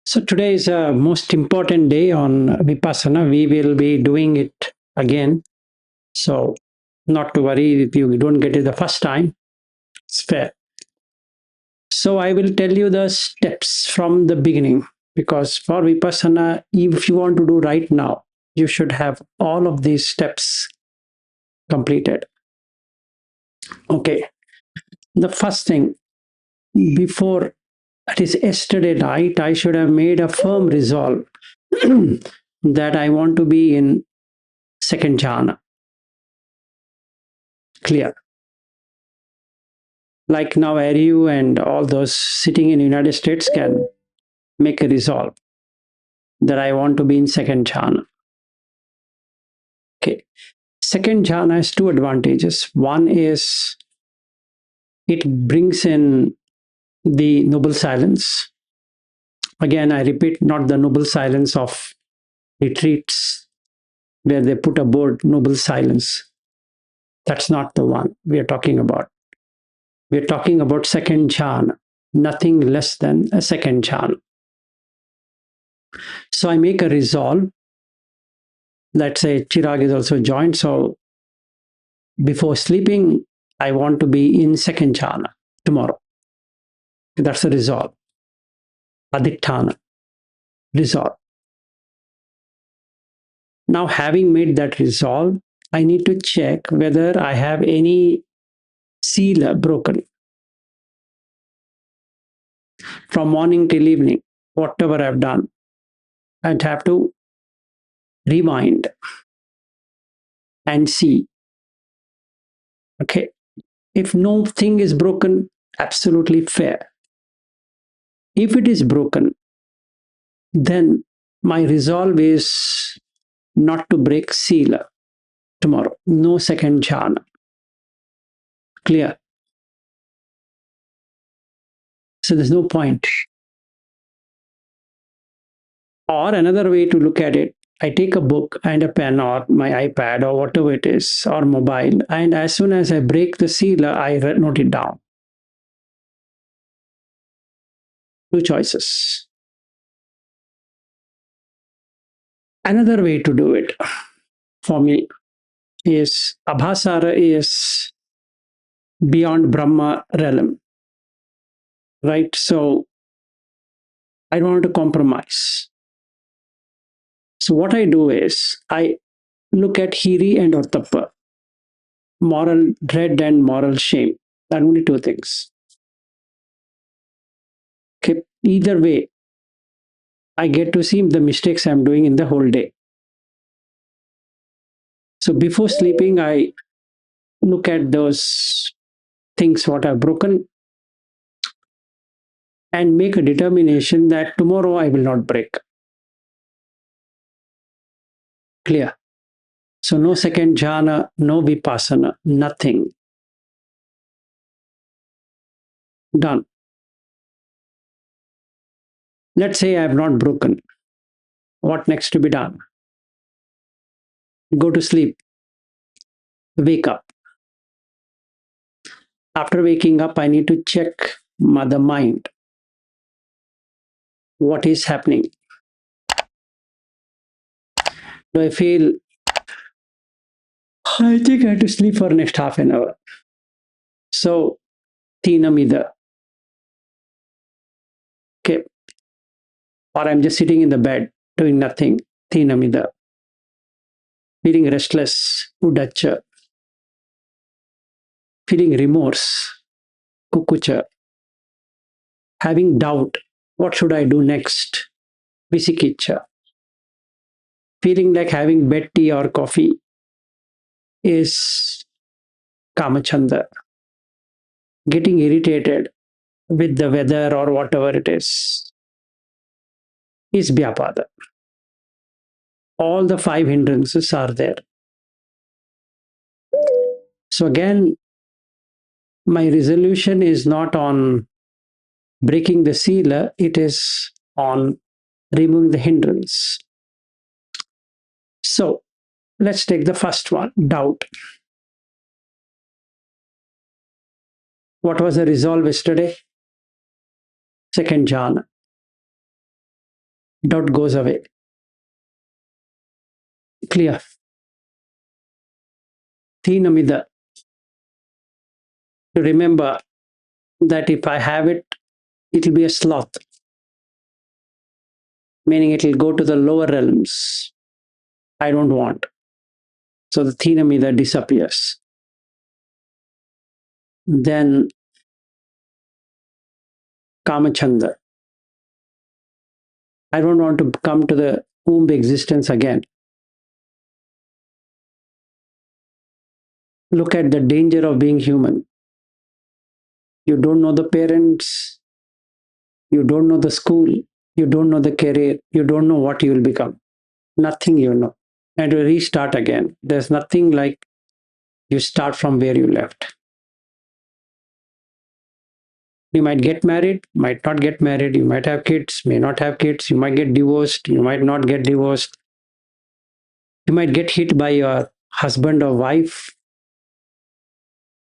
So today is a most important day on Vipassana. We will be doing it again. So not to worry if you don't get it the first time. It's fair. So I will tell you the steps from the beginning because for Vipassana, if you want to do right now, you should have all of these steps completed. Okay. The first thing before it is yesterday night, I should have made a firm resolve that I want to be in second jhana. Clear. Like now Ariu and all those sitting in United States can make a resolve that I want to be in second jhana. Okay. Second jhana has two advantages. One is it brings in the noble silence. Again, I repeat, not the noble silence of retreats where they put a board noble silence. That's not the one we are talking about. We're talking about second jhana, nothing less than a second jhana. So I make a resolve. Let's say Chirag is also joined. So before sleeping, I want to be in second jhana tomorrow. That's a resolve. Adhittana, resolve. Now, having made that resolve, I need to check whether I have any sila broken from morning till evening, whatever I've done. I'd have to rewind and see. Okay. If no thing is broken, absolutely fair. If it is broken, then my resolve is not to break sila tomorrow. No second jhana. Clear? So there's no point. Or another way to look at it, I take a book and a pen or my iPad or whatever it is, or mobile, and as soon as I break the sila, I note it down. Two choices. Another way to do it for me is Abhasara is beyond Brahma realm, right? So I don't want to compromise. So what I do is I look at Hiri and Ottappa, moral dread and moral shame. That only two things. Okay. Either way, I get to see the mistakes I'm doing in the whole day. So before sleeping, I look at those things what I've broken and make a determination that tomorrow I will not break. Clear? So no second jhana, no vipassana, nothing. Done. Let's say I have not broken. What next to be done? Go to sleep. Wake up. After waking up, I need to check the mind. What is happening? Do I feel I think I have to sleep for next half an hour? So Tinamida. Okay. Or I'm just sitting in the bed doing nothing. Tinamida. Feeling restless. Udacha. Feeling remorse. Kukucha. Having doubt. What should I do next? Visikicha. Feeling like having bed tea or coffee is Kamachanda. Getting irritated with the weather or whatever it is Vyapada. All the five hindrances are there. So again, my resolution is not on breaking the sila, it is on removing the hindrance. So let's take the first one, doubt. What was the resolve yesterday? Second jhana. Doubt goes away. Clear. Thinamida. To remember that if I have it, it will be a sloth, meaning it will go to the lower realms. I don't want. So the Thinamida disappears. Then Kamachanda. I don't want to come to the womb existence again. Look at the danger of being human. You don't know the parents, you don't know the school, you don't know the career, you don't know what you will become. Nothing you know. And to restart again. There's nothing like you start from where you left. You might get married, might not get married, you might have kids, may not have kids, you might get divorced, you might not get divorced. You might get hit by your husband or wife,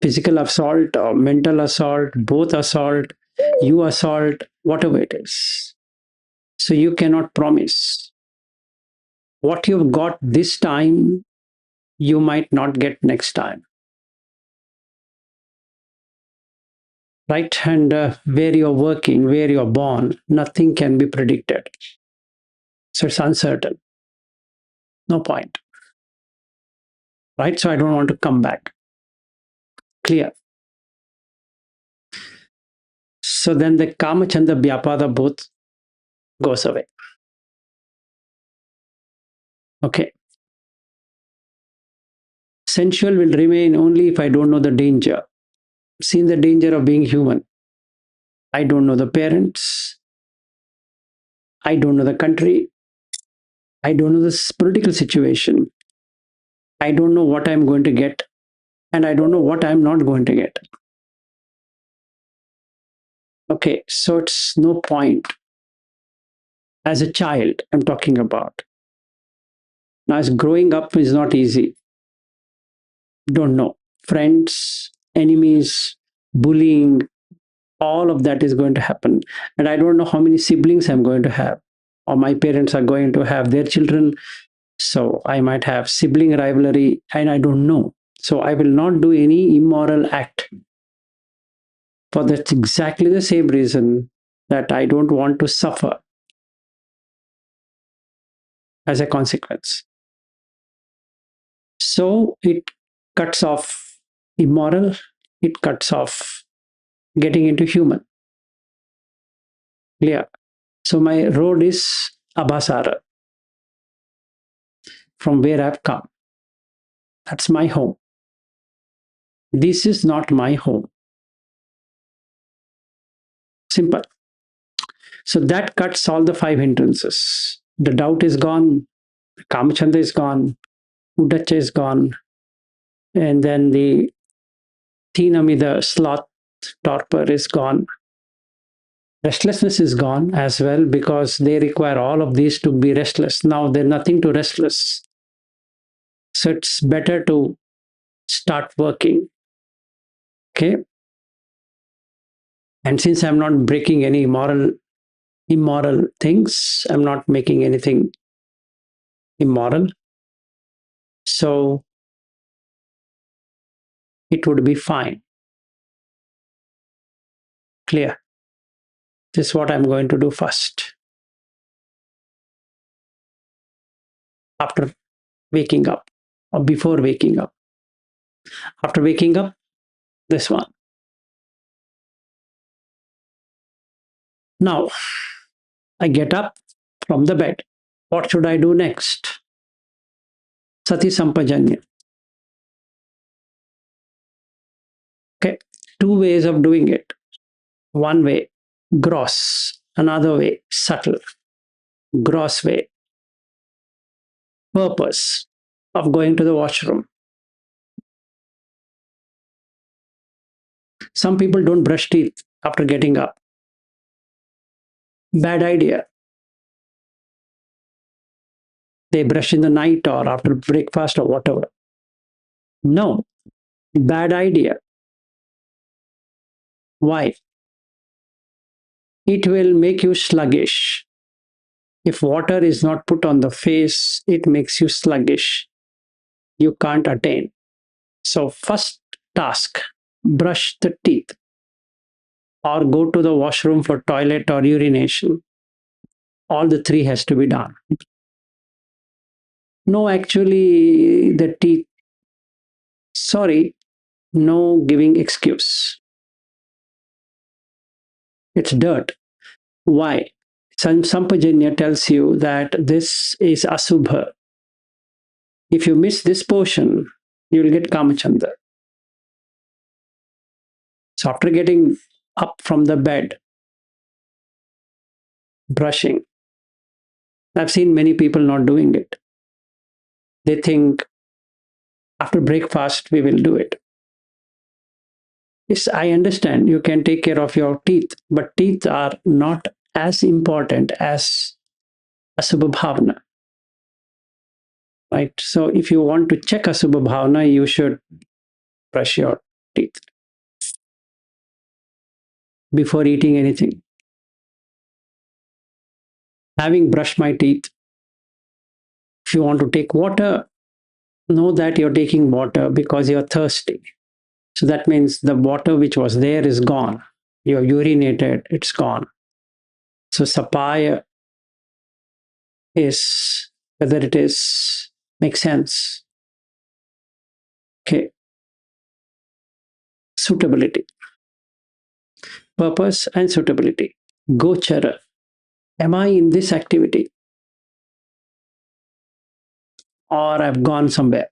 physical assault or mental assault, both assault, you assault, whatever it is. So you cannot promise. What you've got this time, you might not get next time. Right? And where you're working, where you're born, nothing can be predicted. So it's uncertain. No point. Right? So I don't want to come back. Clear. So then the Kamachanda Vyapada both goes away. Okay. Sensual will remain only if I don't know the danger. Seen the danger of being human. I don't know the parents. I don't know the country. I don't know the political situation. I don't know what I'm going to get. And I don't know what I'm not going to get. Okay, so it's no point. As a child, I'm talking about. Now, as growing up is not easy. Don't know. Friends, enemies, bullying, all of that is going to happen. And I don't know how many siblings I'm going to have, or my parents are going to have their children. So I might have sibling rivalry, and I don't know. So I will not do any immoral act. For that's exactly the same reason that I don't want to suffer as a consequence. So it cuts off immoral, it cuts off getting into human. Clear. So my road is Abhasara, from where I've come. That's my home. This is not my home. Simple. So that cuts all the 5 hindrances. The doubt is gone, Kamachanda is gone, Udacha is gone, and then the Thinamida, sloth, torpor is gone. Restlessness is gone as well because they require all of these to be restless. Now there's nothing to restless. So it's better to start working. Okay. And since I'm not breaking any immoral things, I'm not making anything immoral. So it would be fine. Clear. This is what I'm going to do first. After waking up or before waking up. After waking up, this one. Now, I get up from the bed. What should I do next? Sati Sampajanya. Okay, 2 ways of doing it. One way, gross. Another way, subtle. Gross way, purpose of going to the washroom. Some people don't brush teeth after getting up. Bad idea. They brush in the night or after breakfast or whatever. No, bad idea. Why? It will make you sluggish. If water is not put on the face, it makes you sluggish. You can't attain. So, first task, brush the teeth or go to the washroom for toilet or urination. All the three has to be done. No, actually, the teeth, sorry, no giving excuse. It's dirt. Why? Sampajanya tells you that this is asubha. If you miss this portion, you will get kamachanda. So after getting up from the bed, brushing, I've seen many people not doing it. They think after breakfast we will do it. Yes, I understand you can take care of your teeth, but teeth are not as important as asubha bhavana. Right? So if you want to check asubha bhavana, you should brush your teeth before eating anything. Having brushed my teeth, if you want to take water, know that you're taking water because you're thirsty. So that means the water which was there is gone. You have urinated, it's gone. So sapaya is, whether it is, makes sense. Okay. Suitability. Purpose and suitability. Gochara. Am I in this activity? Or I've gone somewhere?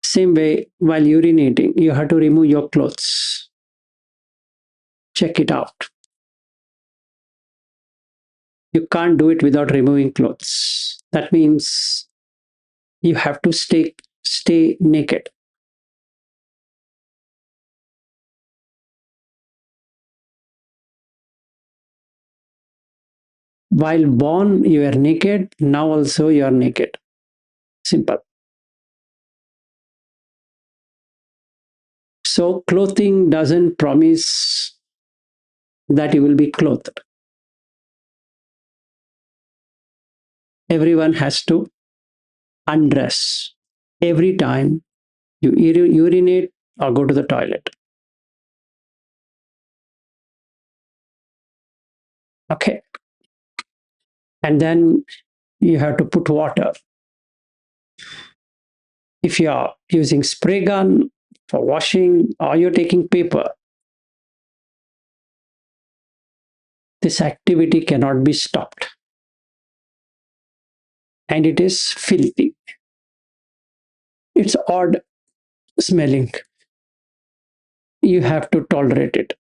Same way, while urinating, you have to remove your clothes. Check it out. You can't do it without removing clothes. That means you have to stay naked. While born, you are naked. Now also you are naked. Simple. So clothing doesn't promise that you will be clothed. Everyone has to undress every time you urinate or go to the toilet. Okay. And then you have to put water. If you are using spray gun for washing or you're taking paper, this activity cannot be stopped. And it is filthy. It's odd smelling. You have to tolerate it.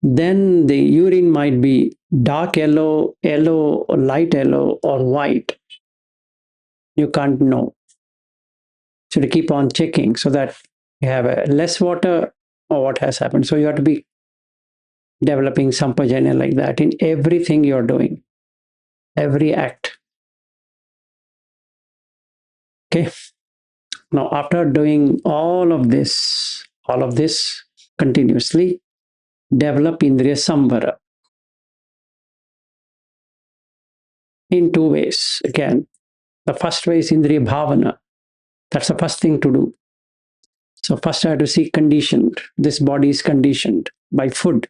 Then the urine might be dark yellow, yellow, or light yellow, or white. You can't know. So to keep on checking so that you have a less water or what has happened. So you have to be developing sampajanya like that in everything you're doing, every act. Okay. Now, after doing all of this continuously, develop Indriya Samvara in two ways. Again, the first way is Indriya Bhavana. That's the first thing to do. So first I have to see conditioned. This body is conditioned by food.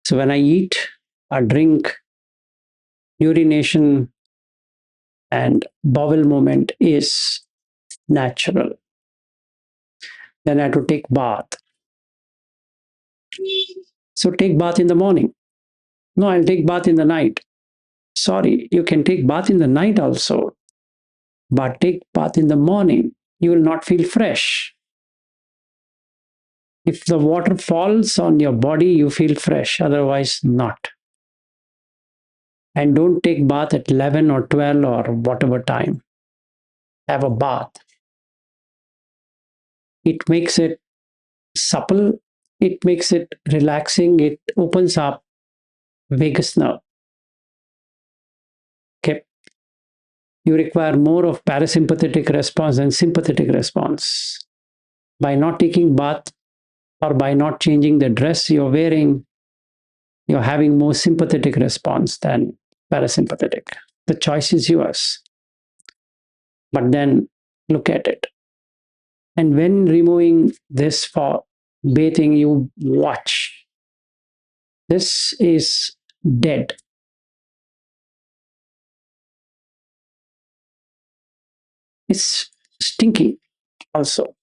So when I eat or drink, urination and bowel movement is natural. Then I have to take bath. So take bath in the morning. No, I'll take bath in the night. Sorry, you can take bath in the night also. But take bath in the morning. You will not feel fresh. If the water falls on your body, you feel fresh, otherwise not. And don't take bath at 11 or 12 or whatever time. Have a bath. It makes it supple, it makes it relaxing, it opens up vagus nerve. Okay. You require more of parasympathetic response than sympathetic response. By not taking bath or by not changing the dress you're wearing, you're having more sympathetic response than parasympathetic. The choice is yours. But then look at it. And when removing this for bathing, you watch. This is dead. It's stinky also.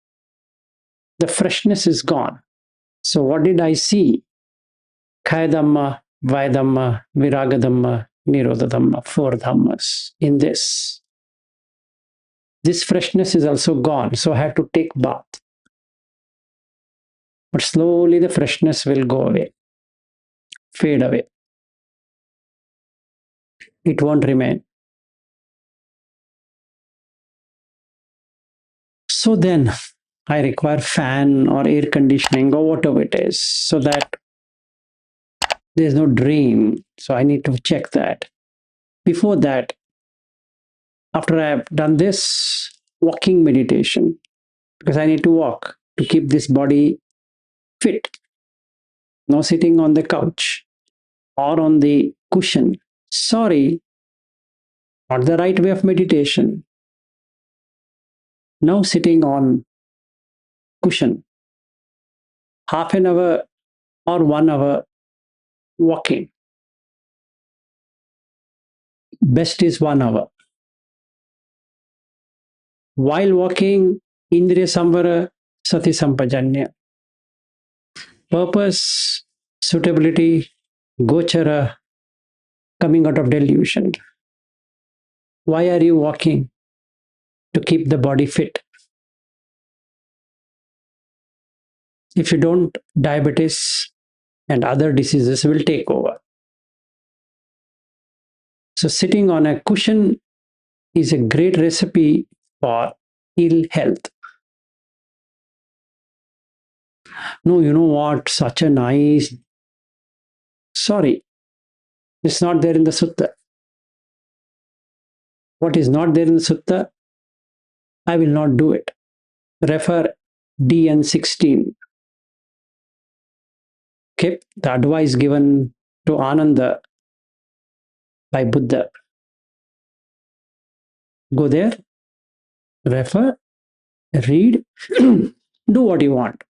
The freshness is gone. So what did I see? Kayadhamma, Vaidhamma, Viragadhamma, Nirodhadhamma, four dhammas in this. This freshness is also gone. So I have to take bath. But slowly the freshness will go away, fade away. It won't remain. So then I require fan or air conditioning or whatever it is so that there's no drain. So I need to check that. Before that, after I've done this walking meditation, because I need to walk to keep this body fit, no sitting on the couch or on the cushion. Sorry, not the right way of meditation. No sitting on cushion. Half an hour or 1 hour walking. Best is 1 hour. While walking, Indriya Samvara, Sati Sampajanya. Purpose, suitability, gochara, coming out of delusion. Why are you walking? To keep the body fit. If you don't, diabetes and other diseases will take over. So sitting on a cushion is a great recipe for ill health. No, you know what? Such a nice. Sorry, it's not there in the sutta. What is not there in the sutta, I will not do it. Refer DN 16. Okay, the advice given to Ananda by Buddha. Go there, refer, read, do what you want.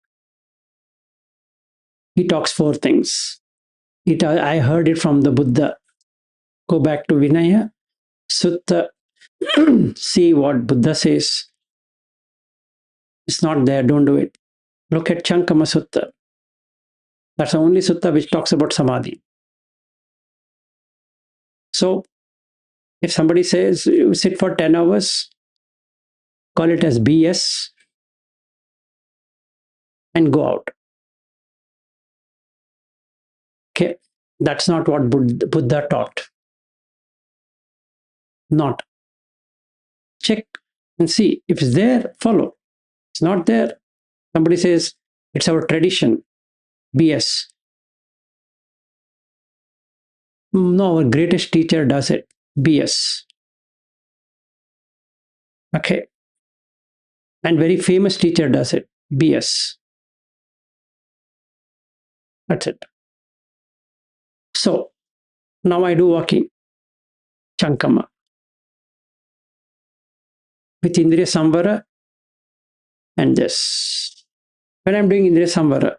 He talks four things. I heard it from the Buddha. Go back to Vinaya, Sutta, see what Buddha says. It's not there, don't do it. Look at Chankama Sutta. That's the only sutta which talks about samadhi. So, if somebody says you sit for 10 hours, call it as BS and go out. Okay, that's not what Buddha taught. Not. Check and see. If it's there, follow. It's not there. Somebody says it's our tradition. BS. No, our greatest teacher does it. BS. Okay. And very famous teacher does it. BS. That's it. So now I do walking. Chankama. With Indriya Samvara and this. When I'm doing Indriya Samvara,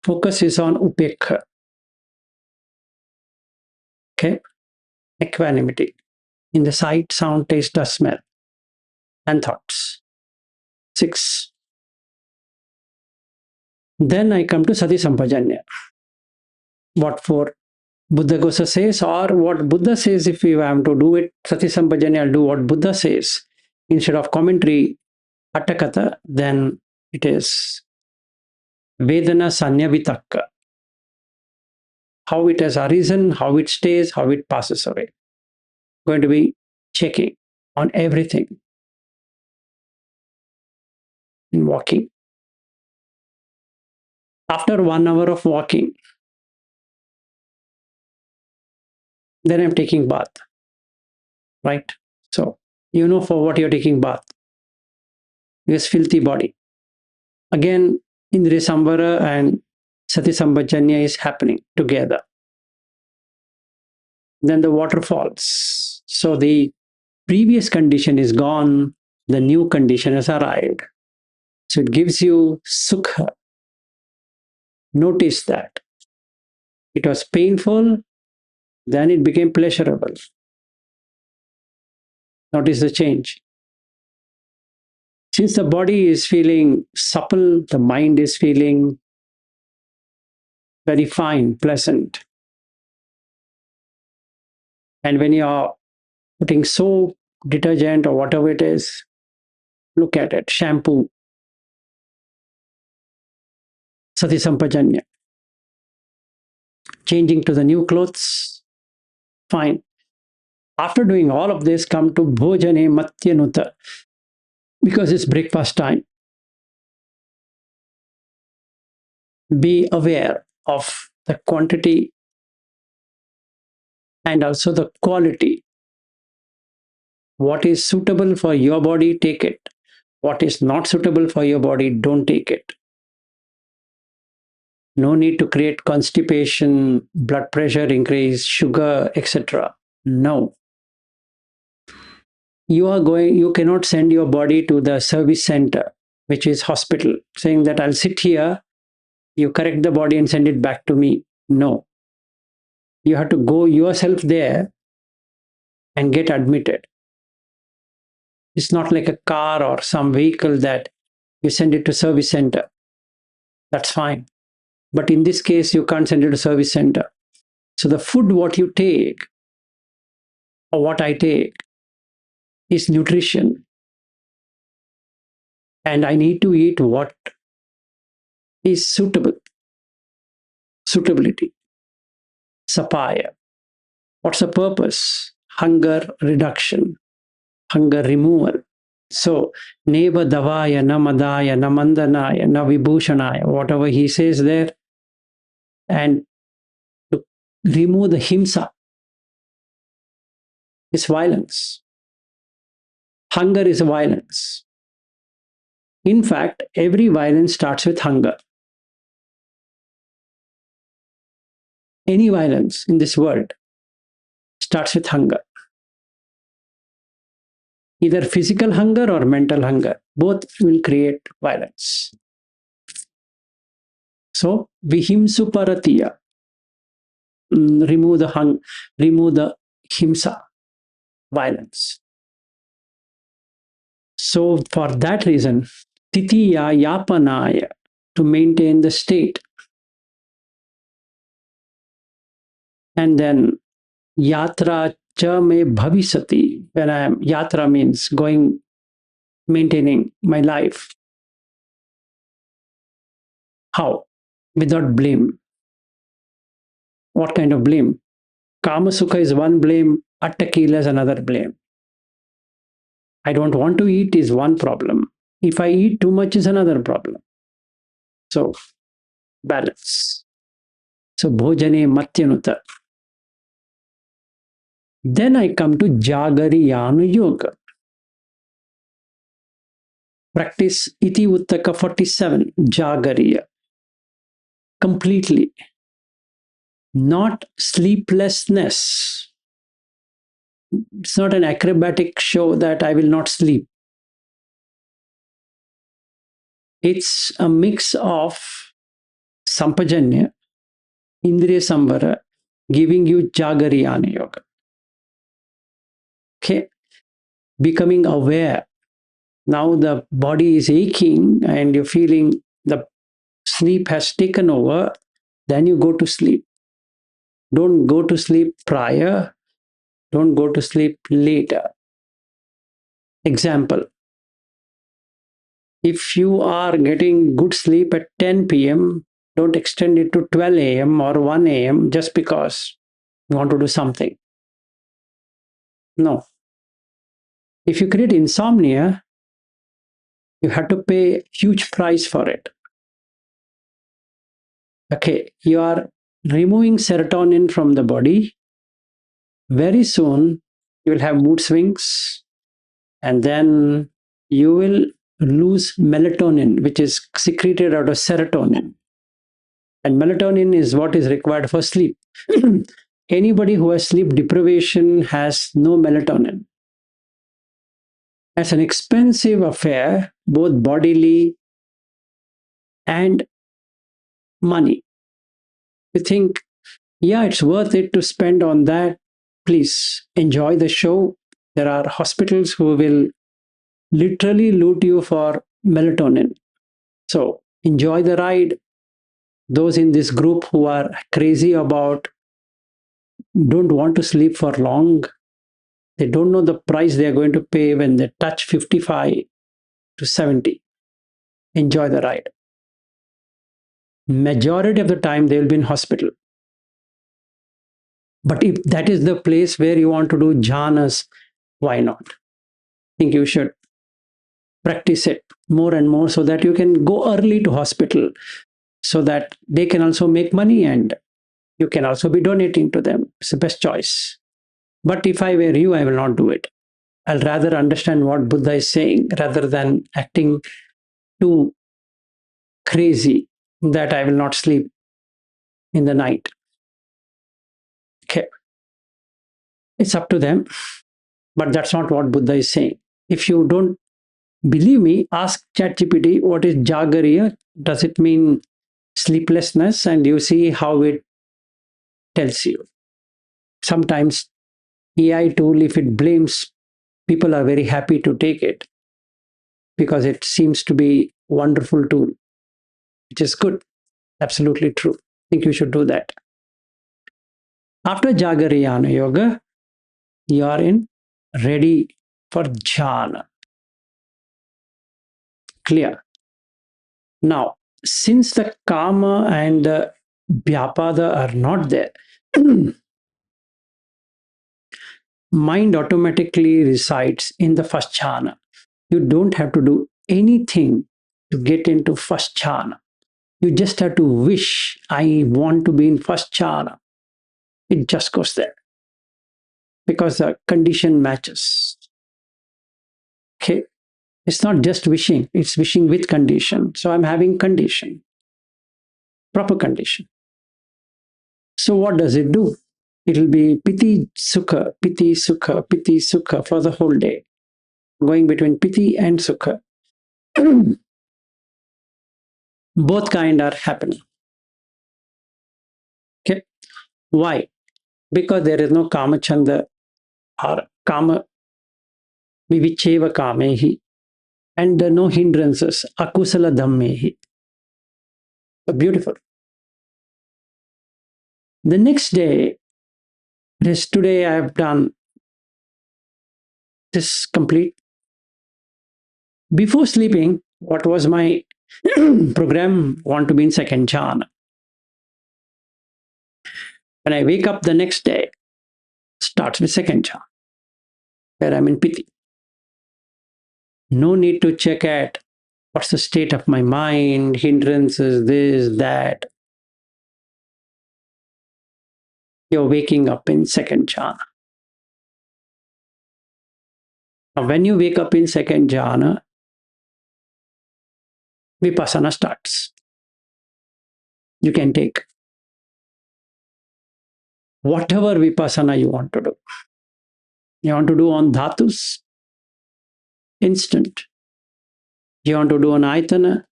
focus is on upekha. Okay? Equanimity. In the sight, sound, taste, touch, smell, and thoughts. 6. Then I come to Sati Sampajanya. What for Buddha Gosa says, or what Buddha says, if we am to do it, Sati Sampajanya, I'll do what Buddha says. Instead of commentary, Attakatha, then it is Vedana Sanya Vitakka. How it has arisen, how it stays, how it passes away. Going to be checking on everything in walking. After 1 hour of walking, then I'm taking bath. Right? So, you know for what you're taking bath. This filthy body. Again, Indriya Samvara and Sati Sampajanya is happening together. Then the water falls. So the previous condition is gone, the new condition has arrived. So it gives you sukha. Notice that. It was painful, then it became pleasurable. Notice the change. Since the body is feeling supple, the mind is feeling very fine, pleasant. And when you are putting soap, detergent, or whatever it is, look at it, shampoo, Sati Sampajanya. Changing to the new clothes, fine. After doing all of this, come to Bhojane Matyanuta, because it's breakfast time. Be aware of the quantity and also the quality. What is suitable for your body, take it. What is not suitable for your body, don't take it. No need to create constipation, blood pressure increase, sugar, etc. No. You cannot send your body to the service center, which is hospital, saying that I'll sit here, you correct the body and send it back to me. No. You have to go yourself there and get admitted. It's not like a car or some vehicle that you send it to service center. That's fine. But in this case, you can't send it to service center. So the food what you take or what I take is nutrition. And I need to eat what is suitable. Suitability. Sapaya. What's the purpose? Hunger reduction. Hunger removal. So, neva davaya, na madaya, na mandanaya, na vibhushanaya, whatever he says there, and to remove the himsa is violence. Hunger is violence. In fact, every violence starts with hunger. Any violence in this world starts with hunger. Either physical hunger or mental hunger. Both will create violence. So, vihimsu paratiya. Remove the himsa, violence. So, for that reason, titiya yapanaya, to maintain the state. And then yatra cha me bhavisati, when I am, yatra means going, maintaining my life. How? Without blame. What kind of blame? Kama sukha is one blame, attakila is another blame. I don't want to eat is one problem. If I eat too much is another problem. So, balance. So, bhojane matyanuta. Then I come to Jagariyanu Yoga. Practice Iti Uttaka 47, Jagariya. Completely. Not sleeplessness. It's not an acrobatic show that I will not sleep. It's a mix of Sampajanya, Indriya Samvara, giving you Jagariyana Yoga. Okay? Becoming aware. Now the body is aching and you're feeling the sleep has taken over, then you go to sleep. Don't go to sleep prior. Don't go to sleep later. Example. If you are getting good sleep at 10 p.m., don't extend it to 12 a.m. or 1 a.m. just because you want to do something. No. If you create insomnia, you have to pay huge price for it. Okay, you are removing serotonin from the body. Very soon, you will have mood swings, and then you will lose melatonin, which is secreted out of serotonin. And melatonin is what is required for sleep. Anybody who has sleep deprivation has no melatonin. It's an expensive affair, both bodily and money. You think, yeah, it's worth it to spend on that. Please enjoy the show. There are hospitals who will literally loot you for melatonin. So enjoy the ride. Those in this group who are crazy about, don't want to sleep for long, they don't know the price they are going to pay when they touch 55 to 70. Enjoy the ride. Majority of the time they will be in hospital. But if that is the place where you want to do jhanas, why not? I think you should practice it more and more so that you can go early to hospital, so that they can also make money and you can also be donating to them. It's the best choice. But if I were you, I will not do it. I'll rather understand what Buddha is saying rather than acting too crazy that I will not sleep in the night. Okay. It's up to them, but that's not what Buddha is saying. If you don't believe me, ask ChatGPT what is Jagariya. Does it mean sleeplessness? And you see how it tells you. Sometimes AI tool, if it blames, people are very happy to take it because it seems to be a wonderful tool, which is good. Absolutely true. I think you should do that. After Jagariyana Yoga, you are in ready for jhana. Clear. Now, since the kama and the vyapada are not there, mind automatically resides in the first jhana. You don't have to do anything to get into first jhana. You just have to wish, I want to be in first jhana. It just goes there because the condition matches. Okay. It's not just wishing, it's wishing with condition. So I'm having condition, proper condition. So what does it do? It'll be piti sukha, piti sukha, piti sukha for the whole day, going between piti and sukha. Both kind are happening. Okay. Why? Because there is no kama chanda or kama vivicheva kamehi, and there are no hindrances, akusala dhammehi. Beautiful. The next day, today I have done this complete. Before sleeping, what was my program? Want to be in second jhana. When I wake up the next day, starts with second jhana, where I'm in piti. No need to check at what's the state of my mind, hindrances, this, that. You're waking up in second jhana. Now, when you wake up in second jhana, Vipassana starts. You can take whatever Vipassana you want to do. You want to do on dhatus? Instant. You want to do on Adhittana?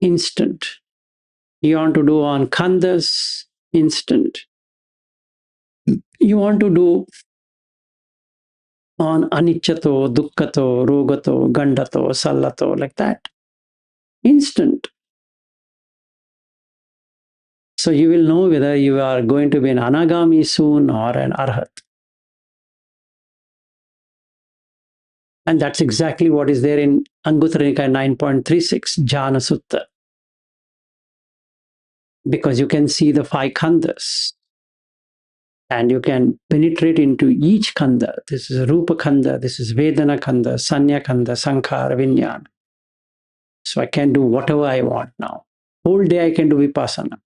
Instant. You want to do on khandas? Instant. You want to do on aniccato, dukkhato, rogato, gandato, sallato, like that? Instant. So you will know whether you are going to be an anagami soon or an arhat. And that's exactly what is there in Anguttara Nikaya 9.36, Jhana Sutta. Because you can see the 5 khandas. And you can penetrate into each khanda. This is Rupa khanda, this is Vedana khanda, Sanya khanda, Sankhara, Vinyana. So I can do whatever I want now. Whole day I can do Vipassana.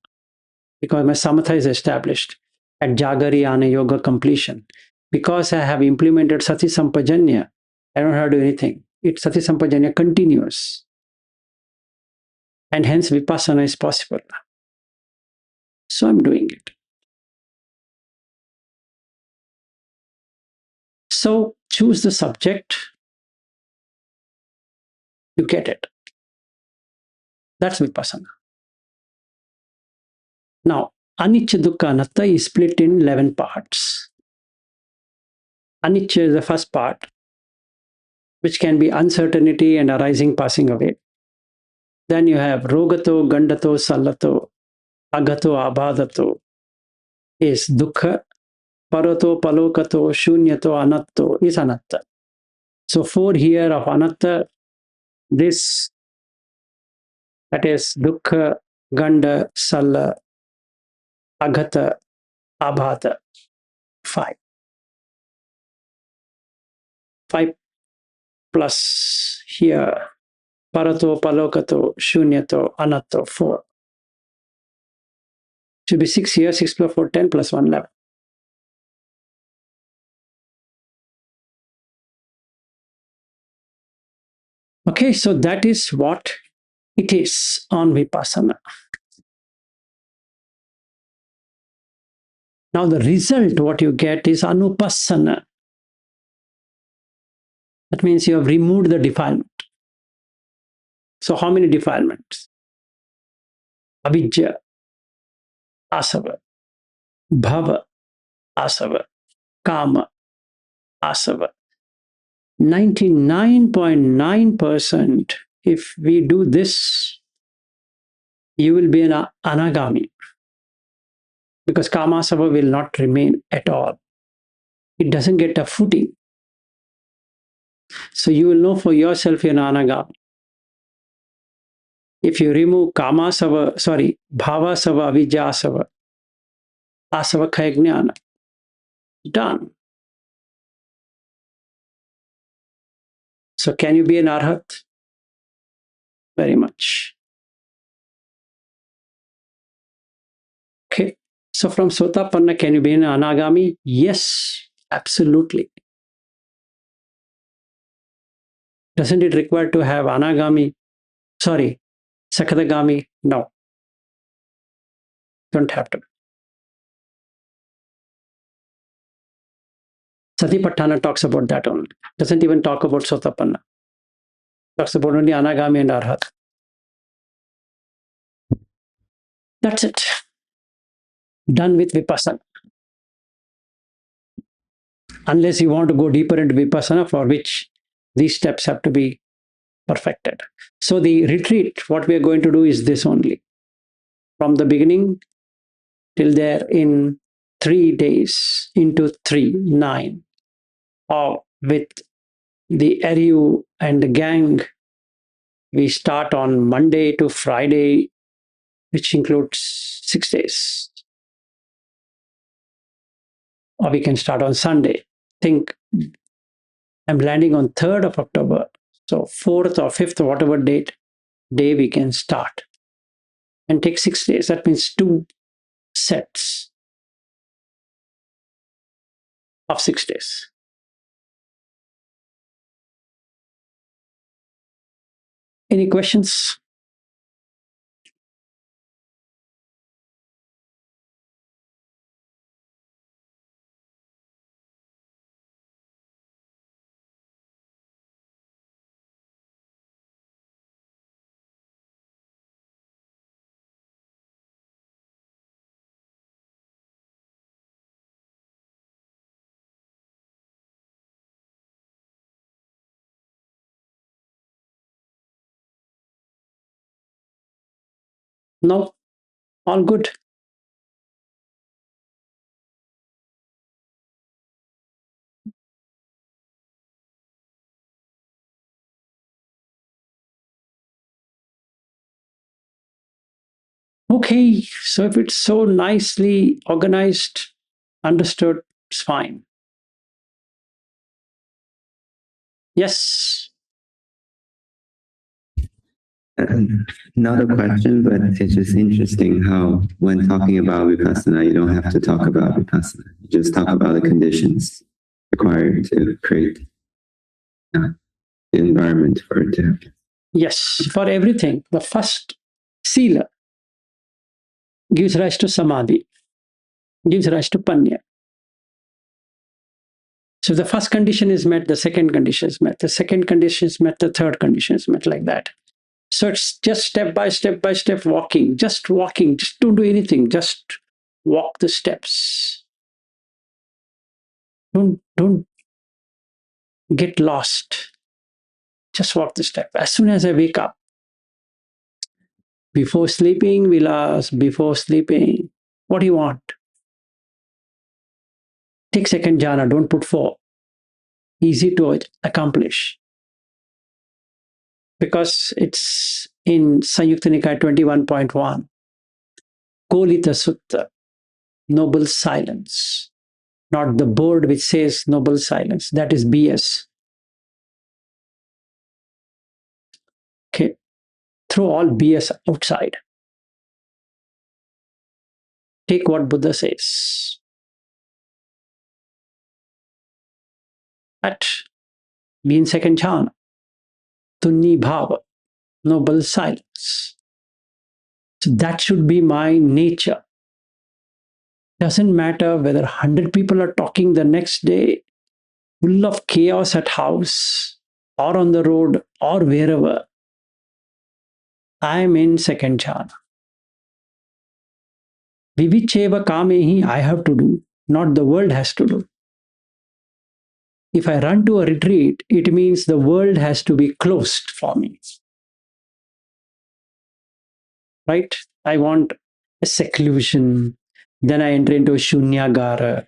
Because my samatha is established at Jagariyana Yoga completion. Because I have implemented Sati Sampajanya, I don't have to do anything. Sati Sampajanya continues. And hence Vipassana is possible. So I'm doing it. So choose the subject, you get it. That's Vipassana. Now, Anicca Dukkha Anatta is split in 11 parts. Anicca is the first part, which can be uncertainty and arising, passing away. Then you have Rogato, Gandato, Sallato, Agato, Abhadato is Dukkha. Parato, Palokato, Shunyato, Anatto is Anatta. So 4 here of Anatta, this, that is Dukkha, Ganda, Salla, Agata, Abhata, 5. 5 plus here, Parato, Palokato, Shunyato, Anatto, 4. Should be 6 here, 6 plus 4, 10 plus 1, 11. Okay, so that is what it is on Vipassana. Now the result, what you get is Anupassana. That means you have removed the defilement. So how many defilements? Avidya, asava, bhava, asava, kama, asava. 99.9%, if we do this, you will be an anagami. Because kama asava will not remain at all. It doesn't get a footing. So you will know for yourself you're an anagami. If you remove bhava sava, avidya asava, asava khaya jnana, done. So can you be an arhat? Very much. Okay. So from Sotapanna, can you be an anagami? Yes, absolutely. Doesn't it require to have anagami? Sorry, sakadagami? No. Don't have to. Satipatthana talks about that only. Doesn't even talk about Sotapanna. Talks about only anagami and arhat. That's it. Done with Vipassana. Unless you want to go deeper into Vipassana, for which these steps have to be perfected. So the retreat, what we are going to do is this only. From the beginning till there in 3 days, into 3, 9, or with the RU and the gang, we start on Monday to Friday, which includes 6 days. Or we can start on Sunday. Think I'm landing on 3rd of October. So 4th or 5th, whatever day we can start. And take 6 days. That means 2 sets of 6 days. Any questions? No? All good? Okay, so if it's so nicely organized, understood, it's fine. Yes. Not a question, but it's just interesting how when talking about Vipassana, you don't have to talk about Vipassana. You just talk about the conditions required to create the environment for it to happen. Yes, for everything. The first Sila. gives rise to samadhi, gives rise to panya. So the first condition is met, the second condition is met, the second condition is met, the third condition is met, like that. So it's just step by step walking, just don't do anything, just walk the steps. Don't get lost. Just walk the step. As soon as I wake up, before sleeping, we'll ask, before sleeping, what do you want? Take second jhana, don't put 4. Easy to accomplish. Because it's in Samyukta Nikaya 21.1. Kolita Sutta, noble silence. Not the board which says noble silence. That is BS. Okay. Throw all BS outside. Take what Buddha says. At be in second jhana. Tunni bhava, noble silence. So that should be my nature. Doesn't matter whether 100 people are talking the next day, full of chaos at house or on the road or wherever. I am in second jhana. Vivicheva kamehi I have to do, not the world has to do. If I run to a retreat, it means the world has to be closed for me. Right? I want a seclusion. Then I enter into a shunyagara.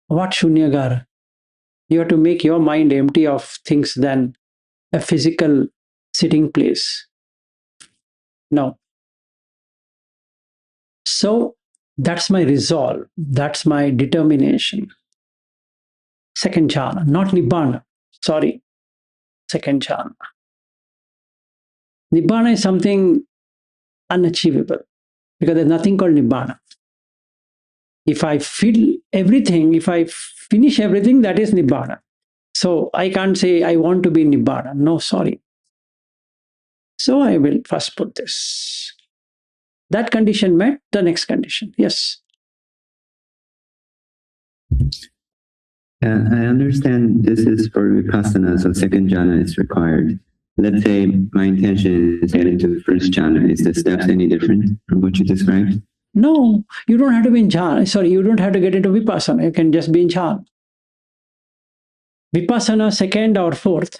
What shunyagara? You have to make your mind empty of things than a physical sitting place. No. So that's my resolve. That's my determination. Second jhana, not nibbana. Sorry. Second jhana. Nibbana is something unachievable because there's nothing called nibbana. If I fill everything, if I finish everything, that is nibbana. So I can't say I want to be nibbana. No, sorry. So I will first put this. That condition met, the next condition. Yes. I understand this is for Vipassana, so second jhana is required. Let's say my intention is to get into the first jhana. Is the steps any different from what you described? No, you don't have to be in jhana. Sorry, you don't have to get into Vipassana. You can just be in jhana. Vipassana, second or fourth.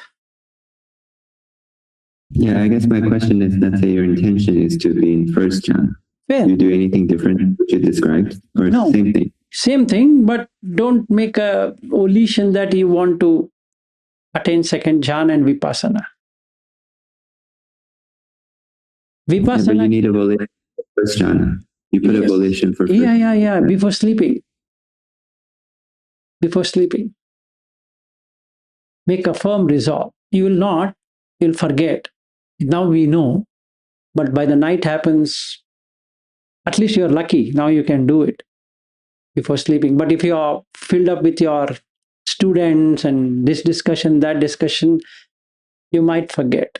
Yeah, I guess my question is, let's say your intention is to be in first jhana. Well, do you do anything different from what you described? Or no, same thing? Same thing, but don't make a volition that you want to attain second jhana and Vipassana. Vipassana. Yeah, but you need a volition for first jhana. You put a volition for first. Yeah. Before sleeping. Before sleeping. Make a firm resolve. You will not, you'll forget. Now we know, but by the night happens, at least you're lucky. Now you can do it before sleeping. But if you are filled up with your students and this discussion, that discussion, you might forget.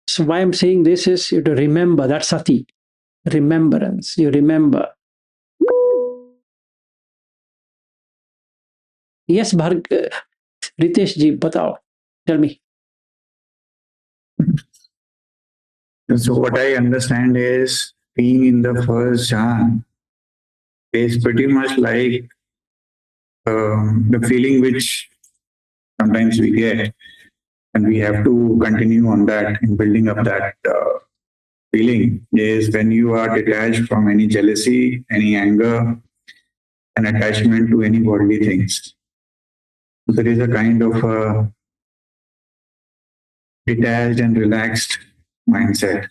So why I'm saying this is you to remember, that's sati, remembrance. You remember. Yes, Ritesh ji, batao. Tell me. So what I understand is being in the first jhana is pretty much like the feeling which sometimes we get, and we have to continue on that in building up that feeling is when you are detached from any jealousy, any anger, and attachment to any worldly things. There is a kind of detached and relaxed mindset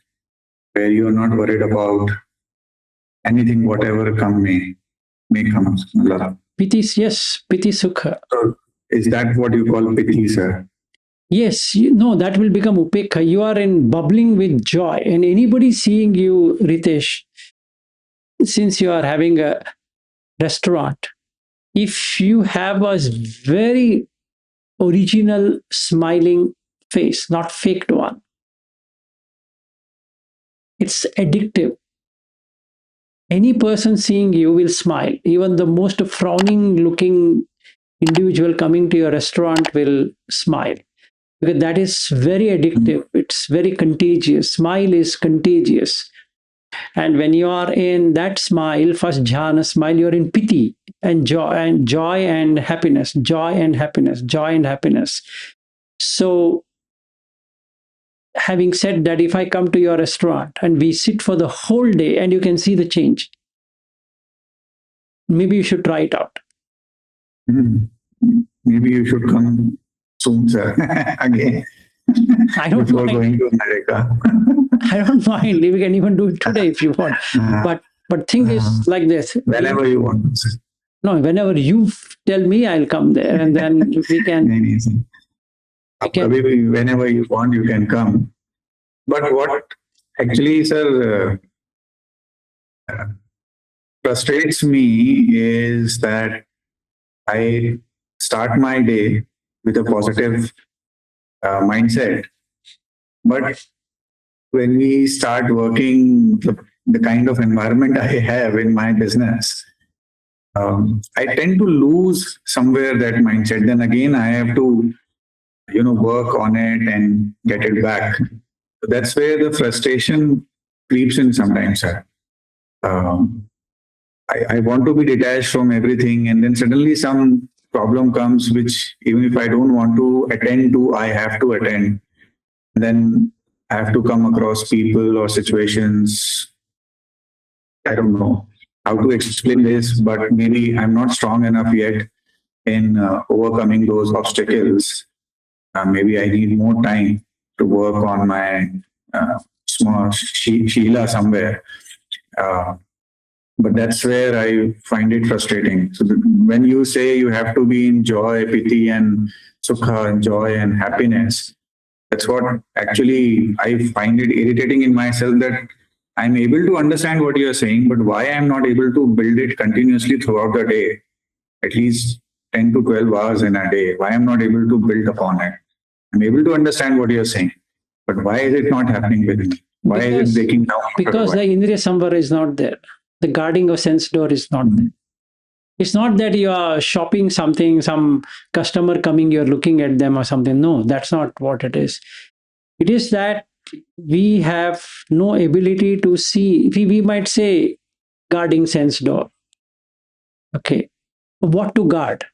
where you are not worried about anything, whatever come may come. Piti, yes, piti sukha. So is that what you call piti, sir? Yes, no, that will become upekha. You are in bubbling with joy, and anybody seeing you, Ritesh, since you are having a restaurant, if you have a very original smiling face, not faked one, It's addictive. Any person seeing you will smile. Even the most frowning looking individual coming to your restaurant will smile, because that is very addictive. It's very contagious. Smile is contagious. And when you are in that smile, first jhana smile, you're in piti and joy and happiness, joy and happiness, joy and happiness. So having said that, if I come to your restaurant and we sit for the whole day and you can see the change, maybe you should try it out. Maybe you should come soon, sir, again. I don't before mind. going to America. I don't mind. We can even do it today if you want. But thing is like this. Whenever you want. No, whenever you tell me, I'll come there, and then we can. Whenever you want, you can come. But what actually, sir, frustrates me is that I start my day with a positive mindset, but when we start working the kind of environment I have in my business, I tend to lose somewhere that mindset. Then again, I have to, work on it and get it back. So that's where the frustration creeps in sometimes, sir. I want to be detached from everything, and then suddenly some problem comes, which even if I don't want to attend to, I have to attend. Then I have to come across people or situations. I don't know how to explain this, but maybe I'm not strong enough yet in overcoming those obstacles. Maybe I need more time to work on my small Sheila somewhere. But that's where I find it frustrating. So when you say you have to be in joy, piti, and sukha, and joy and happiness, that's what actually I find it irritating in myself, that I'm able to understand what you're saying, but why I'm not able to build it continuously throughout the day, at least 10 to 12 hours in a day, why I'm not able to build upon it. I'm able to understand what you're saying, but why is it not happening with me? Why is it breaking down? Because the Indriya Samvara is not there. The guarding of sense door is not there. It's not that you are shopping something, some customer coming, you're looking at them or something. No, that's not what it is. It is that we have no ability to see. We might say guarding sense door. Okay. What to guard?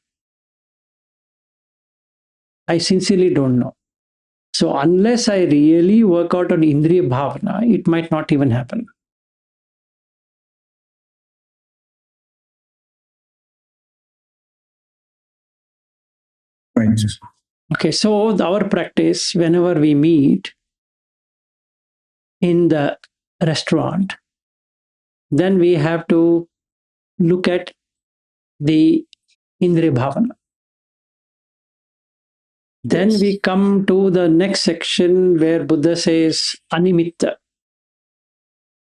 I sincerely don't know. So unless I really work out on Indriya Bhavana, it might not even happen. Right. Okay, so our practice, whenever we meet in the restaurant, then we have to look at the Indriya Bhavana. Then we come to the next section where Buddha says Animitta.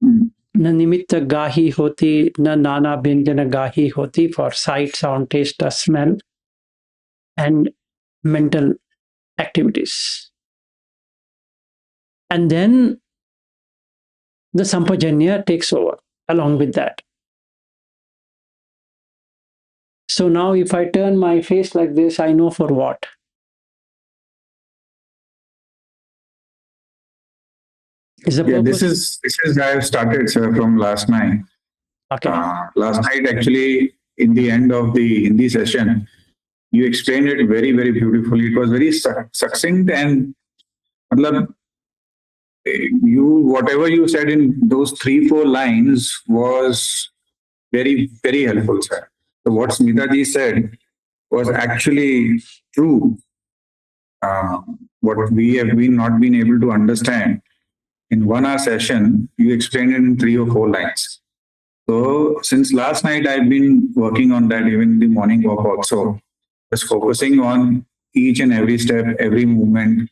Na nimitta gahi hoti, na nana bhinjana gahi hoti, for sight, sound, taste, smell, and mental activities. And then the Sampajanya takes over along with that. So now if I turn my face like this, I know for what. This is I have started, sir, from last night. Okay. Last night, actually, in the end of the Hindi session, you explained it very, very beautifully. It was very succinct, and whatever you said in those 3-4 lines was very, very helpful, sir. So what Smita ji said was actually true. What we have not been able to understand in 1 hour session, you explained it in 3 or 4 lines. So since last night, I've been working on that, even in the morning walk also, just focusing on each and every step, every movement,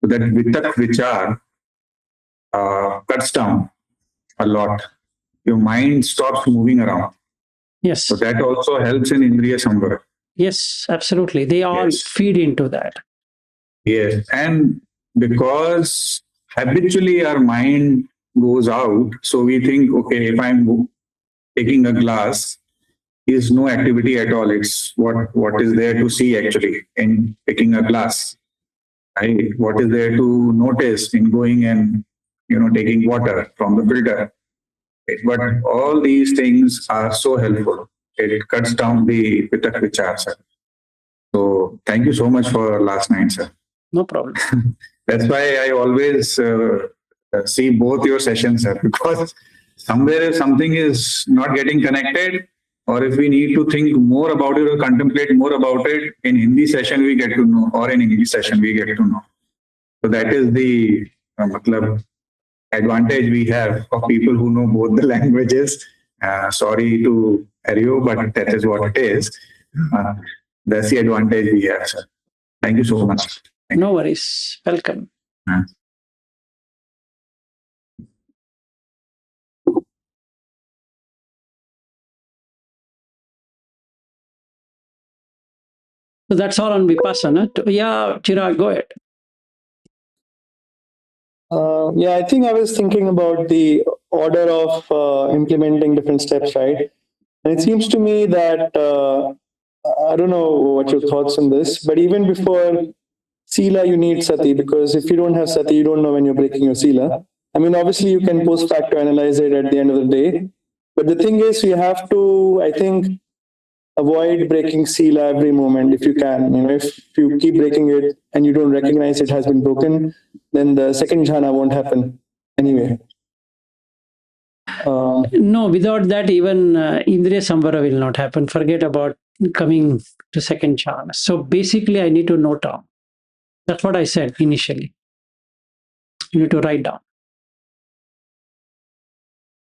so that vitak vichar cuts down a lot. Your mind stops moving around. Yes. So that also helps in Indriya Samvara. Yes, absolutely. They all feed into that. Yes. And because habitually our mind goes out. So we think, okay, if I'm taking a glass, is no activity at all. It's what is there to see actually in picking a glass, right? What is there to notice in going and taking water from the filter? Right? But all these things are so helpful. It cuts down the pitak vichar, sir. So thank you so much for last night, sir. No problem. That's why I always see both your sessions, sir, because somewhere if something is not getting connected, or if we need to think more about it or contemplate more about it, in Hindi session we get to know, or in English session we get to know. So that is the advantage we have of people who know both the languages. Sorry to you, but that is what it is. That's the advantage we have, sir. Thank you so much. No worries. Welcome. So that's all on Vipassana. Yeah, Chirag, go ahead. Yeah, I think I was thinking about the order of implementing different steps, right? And it seems to me that I don't know what your thoughts on this, but even before Sila, you need Sati, because if you don't have Sati, you don't know when you're breaking your Sila. I mean, obviously, you can post facto analyze it at the end of the day, but the thing is, you have to, I think, avoid breaking Sila every moment if you can. If you keep breaking it and you don't recognize it has been broken, then the second jhana won't happen anyway. No, without that, even Indriya Samvara will not happen. Forget about coming to second jhana. So basically, I need to note down. That's what I said initially. You need to write down.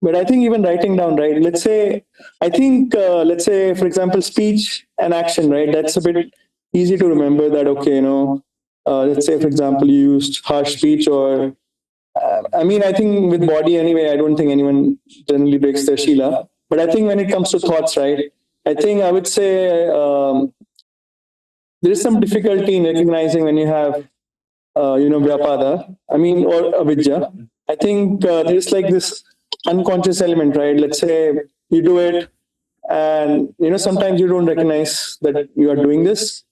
But I think even writing down, right? Let's say, let's say, for example, speech and action, right? That's a bit easy to remember that, okay, let's say, for example, you used harsh speech or, I mean, I think with body anyway, I don't think anyone generally breaks their Shila. But I think when it comes to thoughts, right? I think I would say there is some difficulty in recognizing when you have, Vyapada, I mean, or avidya. I think there's like this unconscious element, right? Let's say you do it and, sometimes you don't recognize that you are doing this.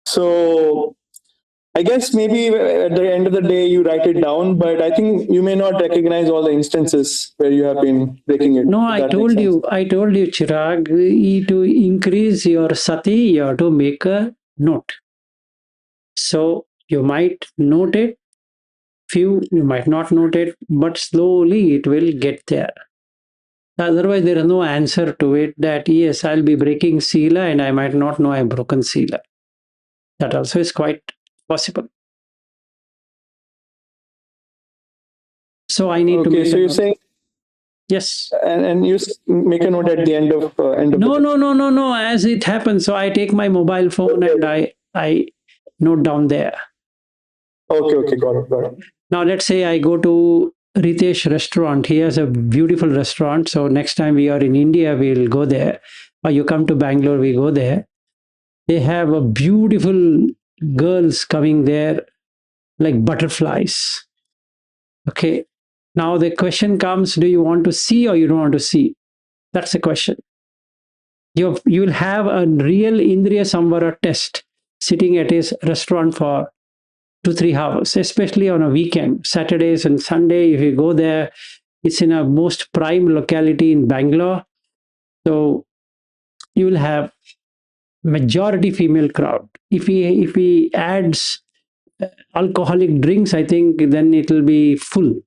So I guess maybe at the end of the day, you write it down, but I think you may not recognize all the instances where you have been breaking it. No, I told you, Chirag, to increase your sati, you have to make a note. So you might note it, few, you might not note it, but slowly it will get there. Otherwise, there is no answer to it that, yes, I'll be breaking Sila and I might not know I've broken Sila. That also is quite possible. So I need to make so you're saying yes, and you make a note at the end of no, as it happens. So I take my mobile phone and I note down there. Okay, got it. Now let's say I go to Ritesh restaurant. He has a beautiful restaurant. So next time we are in India, we'll go there. Or you come to Bangalore, we go there. They have a beautiful girls coming there like butterflies. Okay. Now the question comes, do you want to see or you don't want to see? That's the question. You'll have a real Indriya Samvara test sitting at his restaurant for 2-3 hours, especially on a weekend, Saturdays and Sunday. If you go there, it's in a most prime locality in Bangalore. So you will have majority female crowd. If he adds alcoholic drinks, I think then it will be full.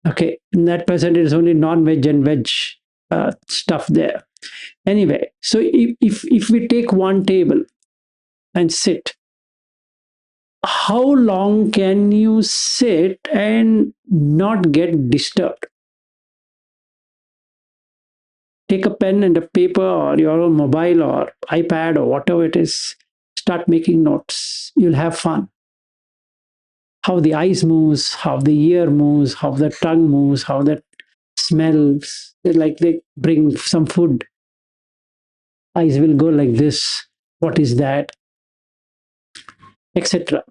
Okay, in that percentage is only non-veg and veg stuff there. Anyway, so if we take one table and sit, how long can you sit and not get disturbed? Take a pen and a paper or your own mobile or iPad or whatever it is, start making notes. You'll have fun. How the eyes moves, how the ear moves, how the tongue moves, how the smells. Like they bring some food. Eyes will go like this. What is that? Etc.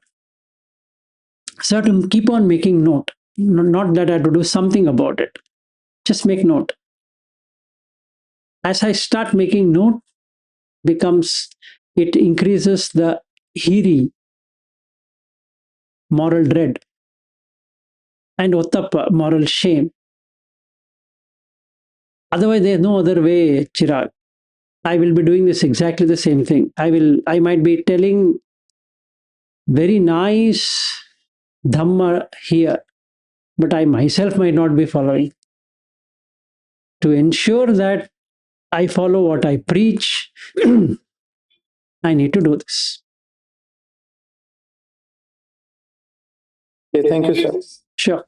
So to keep on making note. not that I have to do something about it. Just make note. As I start making note, it increases the hiri, moral dread, and ottappa, moral shame. Otherwise, there's no other way, Chirag. I will be doing this exactly the same thing. I might be telling very nice Dhamma here, but I myself might not be following. To ensure that I follow what I preach, I need to do this. Okay, thank you, sir. Sure.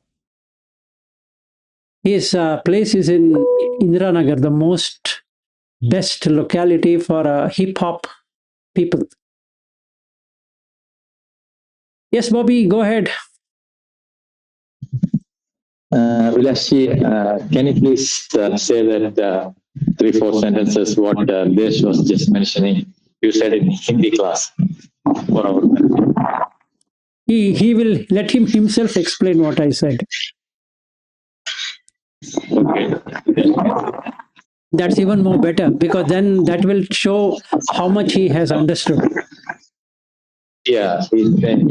His place is in Indiranagar, the most best locality for hip hop people. Yes, Bobby, go ahead. Vilashi, can you please say that 3-4 sentences what Desh was just mentioning? You said in Hindi class for our benefit. He will let him himself explain what I said. Okay. That's even more better because then that will show how much he has understood. Yeah, he's been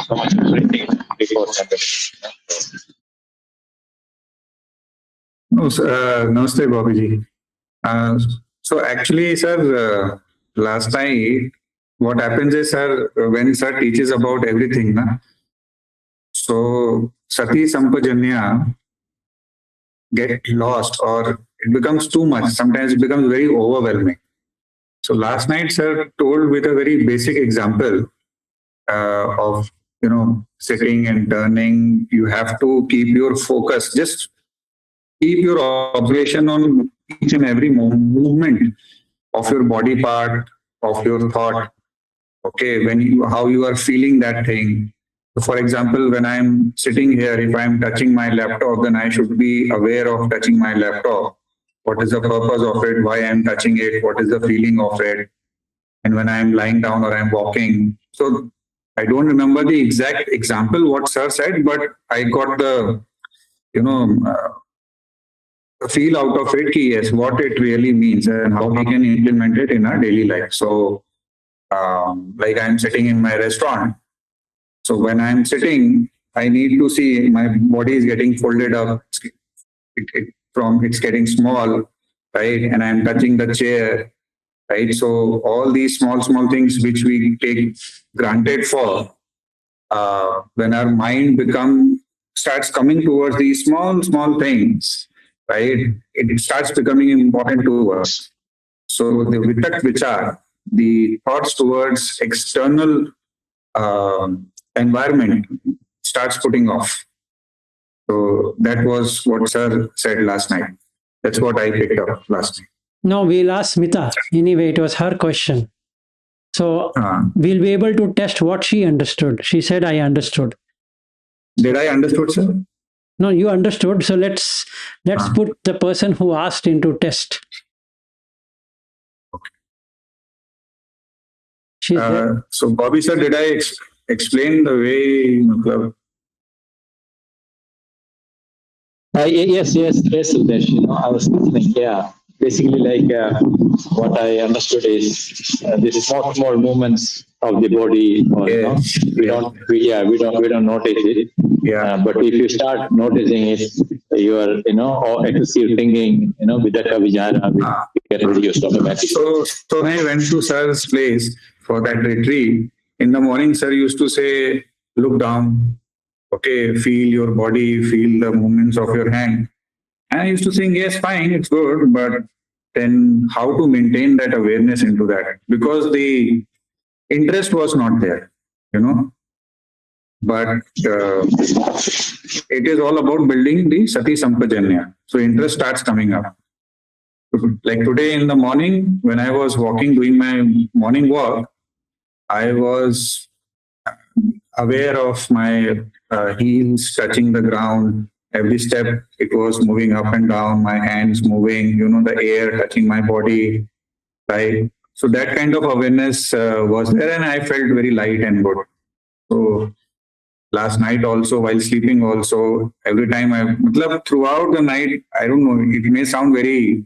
so much printing before sentences. No, Namaste, Babiji. So actually, sir, last night, what happens is, sir, when sir teaches about everything, na, so Sati Sampajanya get lost or it becomes too much. Sometimes it becomes very overwhelming. So last night, sir told with a very basic example of sitting and turning. You have to keep your focus. Just keep your observation on each and every movement of your body part, of your thought. Okay, how you are feeling that thing. So for example, when I'm sitting here, if I'm touching my laptop, then I should be aware of touching my laptop. What is the purpose of it? Why I'm touching it? What is the feeling of it? And when I'm lying down or I'm walking. So I don't remember the exact example what sir said, but I got the feel out of it, yes, what it really means and how we can implement it in our daily life. So, like I'm sitting in my restaurant. So when I'm sitting, I need to see my body is getting folded up. It's getting small, right? And I'm touching the chair, right? So all these small things which we take granted for, when our mind starts coming towards these small things, right? It starts becoming important to us. So the vitak vichar, the thoughts towards external environment starts putting off. So that was what sir said last night. That's what I picked up last night. No, we'll ask Smita. Anyway, it was her question. So we'll be able to test what she understood. She said, I understood. Did I understood, sir? No, you understood. So let's put the person who asked into test. So Bobby sir, did I explain the way? Yes, Sudesh. I was listening. Yeah, basically, like what I understood is this small movements of the body. Or, we don't notice it. Yeah. But if you start noticing it, your or excessive thinking, vidaka vijara will get reduced automatically. So when I went to sir's place for that retreat, in the morning, sir used to say, "Look down." Okay, feel your body, feel the movements of your hand. And I used to think, yes, fine, it's good, but then how to maintain that awareness into that? Because the interest was not there, But it is all about building the Sati Sampajanya. So interest starts coming up. Like today in the morning, when I was walking, doing my morning walk, I was aware of my heels touching the ground. Every step, it was moving up and down, my hands moving, the air touching my body, right? So that kind of awareness was there, and I felt very light and good. So last night also, while sleeping also, every time throughout the night, I don't know, it may sound very,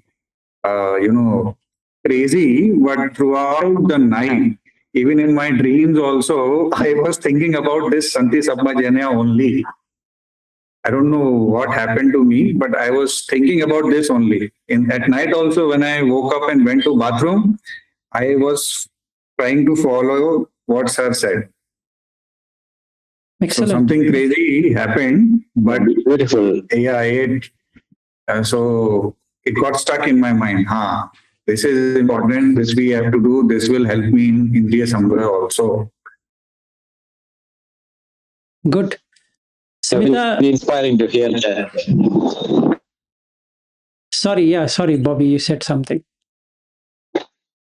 crazy, but throughout the night, even in my dreams also, I was thinking about this Sati Sampajanya only. I don't know what happened to me, but I was thinking about this only. At night also, when I woke up and went to bathroom, I was trying to follow what sir said. Excellent. So something crazy happened, but Beautiful. yeah, so it got stuck in my mind. This is important. This we have to do. This will help me in Indriya Samvara also. Good. Smita, Smita, inspiring to hear that. sorry, Bobby, you said something.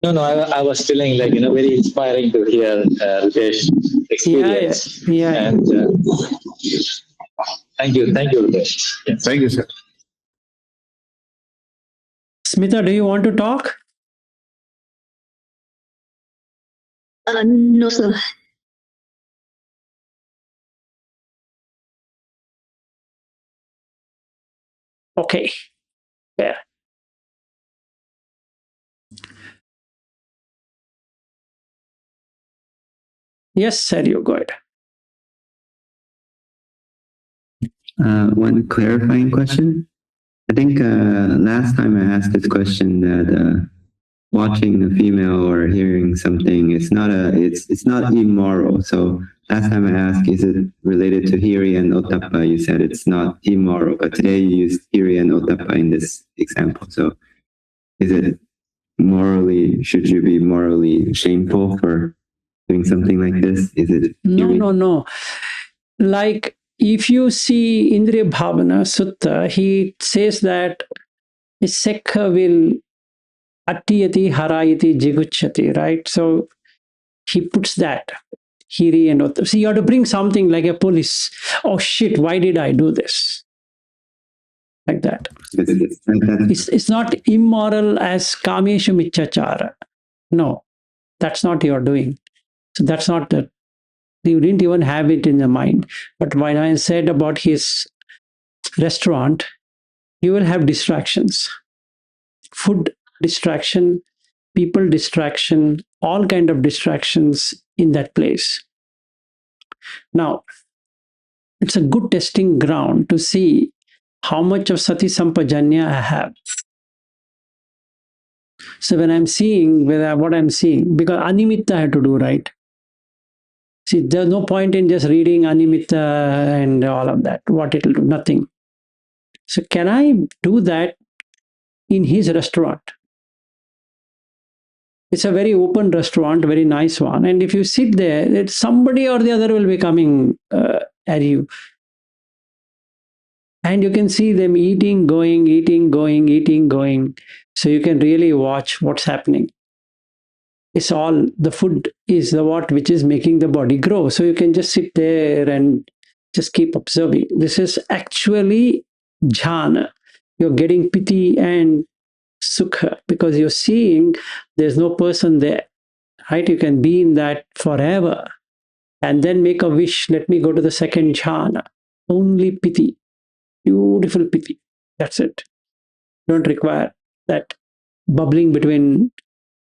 No, I was feeling like, very inspiring to hear Ritesh experience. Yeah. And thank you, Ritesh. Yes. Thank you, sir. Smita, do you want to talk? No, sir. Okay. Yeah. Yes, sir, you go ahead. One clarifying question. I think last time I asked this question that watching a female or hearing something it's not immoral. So last time I asked, is it related to hiri and ottappa? You said it's not immoral, but today you used hiri and ottappa in this example. So is it should you be morally shameful for doing something like this? Is it No. Like if you see Indriya Bhavana Sutta, he says that a sekha will attiyati harayati jiguchati, right? So he puts that hiri and ottappa. So you have to bring something like a police. Oh shit, why did I do this? Like that. It's not immoral as kameshu michachara. No, that's not your doing. So that's not the, you didn't even have it in the mind. But when I said about his restaurant, you will have distractions, food distraction, people distraction, all kind of distractions in that place. Now, it's a good testing ground to see how much of Sati Sampajanya I have. So when I'm seeing what I'm seeing, because Animitta I have to do, right? See, there's no point in just reading Animitta and all of that. What it'll do? Nothing. So can I do that in his restaurant? It's a very open restaurant, very nice one. And if you sit there, somebody or the other will be coming at you. And you can see them eating, going, eating, going, eating, going. So you can really watch what's happening. It's all, the food is the what which is making the body grow. So you can just sit there and just keep observing. This is actually jhana. You're getting piti and sukha because you're seeing there's no person there, right? You can be in that forever and then make a wish. Let me go to the second jhana. Only piti, beautiful piti. That's it. Don't require that bubbling between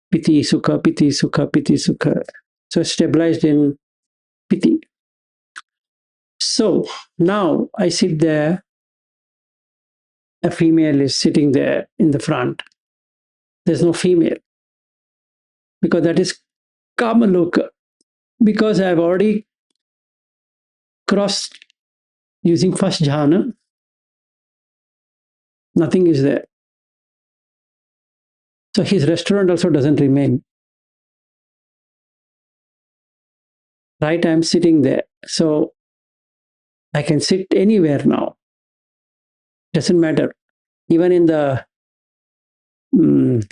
piti, sukha, piti, sukha, piti, sukha. So stabilized in piti. So now I sit there. A female is sitting there in the front. There's no female because that is kamaloka. Because I've already crossed using first jhana, nothing is there. So his restaurant also doesn't remain. Right, I'm sitting there. So I can sit anywhere now. Doesn't matter. Even in the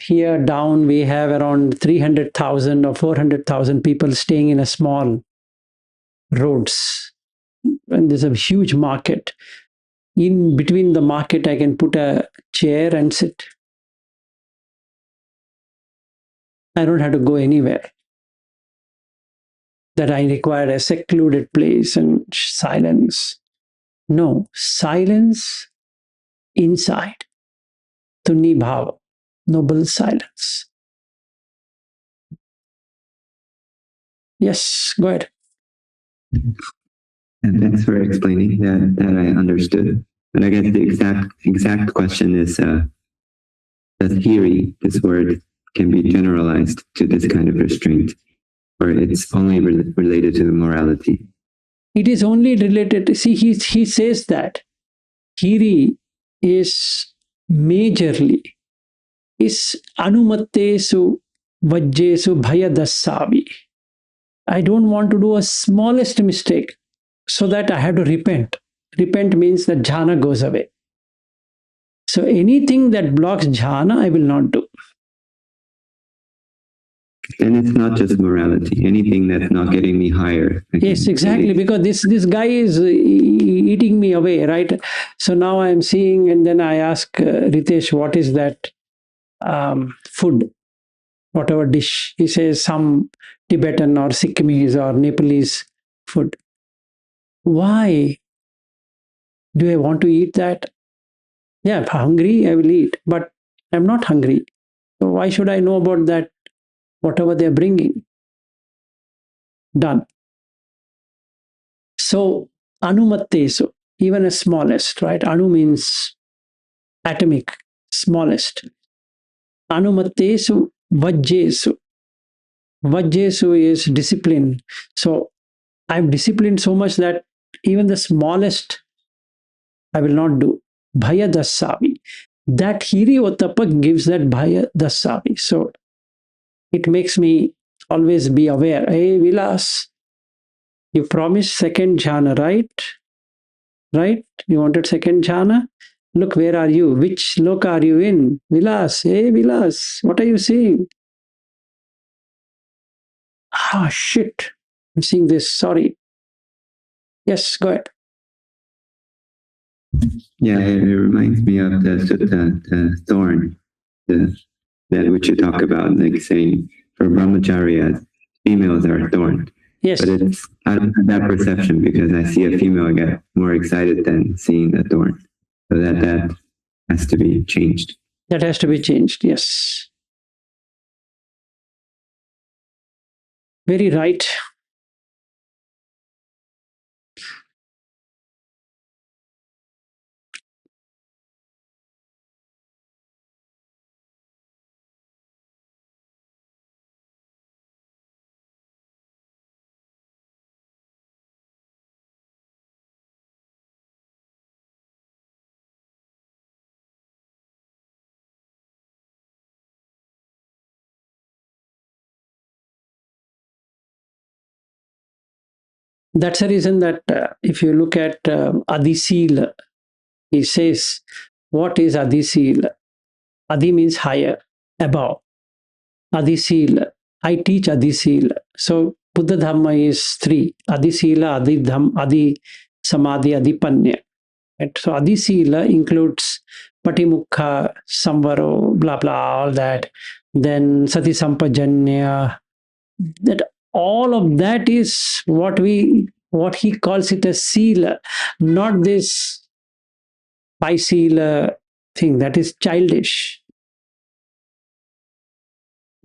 here down, we have around 300,000 or 400,000 people staying in a small roads. And there's a huge market. In between the market, I can put a chair and sit. I don't have to go anywhere. that I require a secluded place and silence. No, silence inside. Tuni bhava, noble silence. Yes, go ahead. And thanks for explaining that. That I understood. But I guess the exact question is: does theory, this word, can be generalized to this kind of restraint, or it's only related to the morality? It is only related to, see, he says that Kiri is majorly, is anumattesu vajjesu bhayadasavi. I don't want to do a smallest mistake so that I have to repent. Repent means that jhana goes away. So anything that blocks jhana, I will not do. And it's not just morality. Anything that's not getting me higher. Yes, exactly. Because this guy is eating me away, right? So now I'm seeing, and then I ask Ritesh, what is that food? Whatever dish. He says some Tibetan or Sikkimese or Nepalese food. Why do I want to eat that? Yeah, if I'm hungry, I will eat, but I'm not hungry. So why should I know about that? Whatever they're bringing. Done. So, anumattesu, even a smallest, right? Anu means atomic, smallest. Anumattesu vajjesu. Vajjesu is discipline. So, I'm disciplined so much that even the smallest I will not do. Bhaya dasavi. That Hiri Ottappa gives that Bhaya dasavi. So, it makes me always be aware. Hey, Vilas, you promised second jhana, right? Right? You wanted second jhana? Look, where are you? Which loka are you in? Vilas, hey Vilas, what are you seeing? Ah, shit. I'm seeing this. Sorry. Yes, go ahead. Yeah, it reminds me of the thorn, that which you talk about, like saying for brahmacharya, females are thorn. Yes. But it's I don't have that perception because I see a female get more excited than seeing a thorn. So that has to be changed. That has to be changed. Yes. Very right. That's the reason that if you look at Adhisil, he says, what is Adhisil? Adi means higher, above. Adhisil. I teach Adhisil. So Buddha Dhamma is three. Adhisila, Adi Samadhi, Adhipanya. Right? So Adhisila includes Patimukha, Samvaro, blah blah, all that. Then Sati Sampajanya. That all of that is what he calls it as Sila, not this Pai Sila thing. That is childish.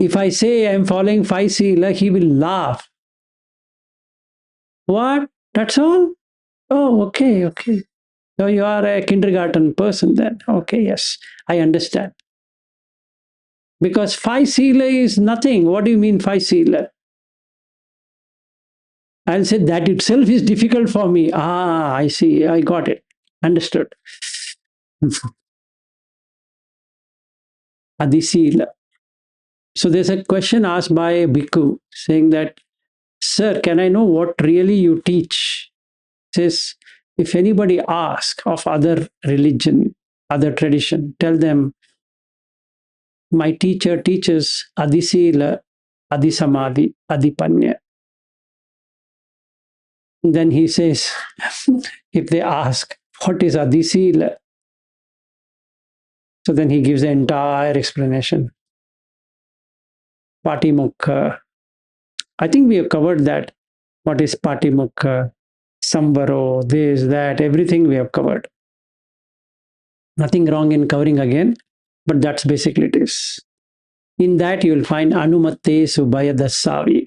If I say I'm following Five Sila, he will laugh. What? That's all? Oh, okay, okay. So you are a kindergarten person then. Okay, yes, I understand. Because Five Sila is nothing. What do you mean Five Sila? I'll say that itself is difficult for me. Ah, I see. I got it. Understood. Adisila. So there's a question asked by a bhikkhu saying that, sir, can I know what really you teach? Says, if anybody asks of other religion, other tradition, tell them, my teacher teaches Adisila, Adisamadhi, Adipanya. Then he says, if they ask, what is Adisila? So then he gives the entire explanation. Patimukha. I think we have covered that. what is Patimukha, Samvaro, this, that, everything we have covered. Nothing wrong in covering again, but that's basically it is. In that you will find Anumatte Subhaya Dasavi,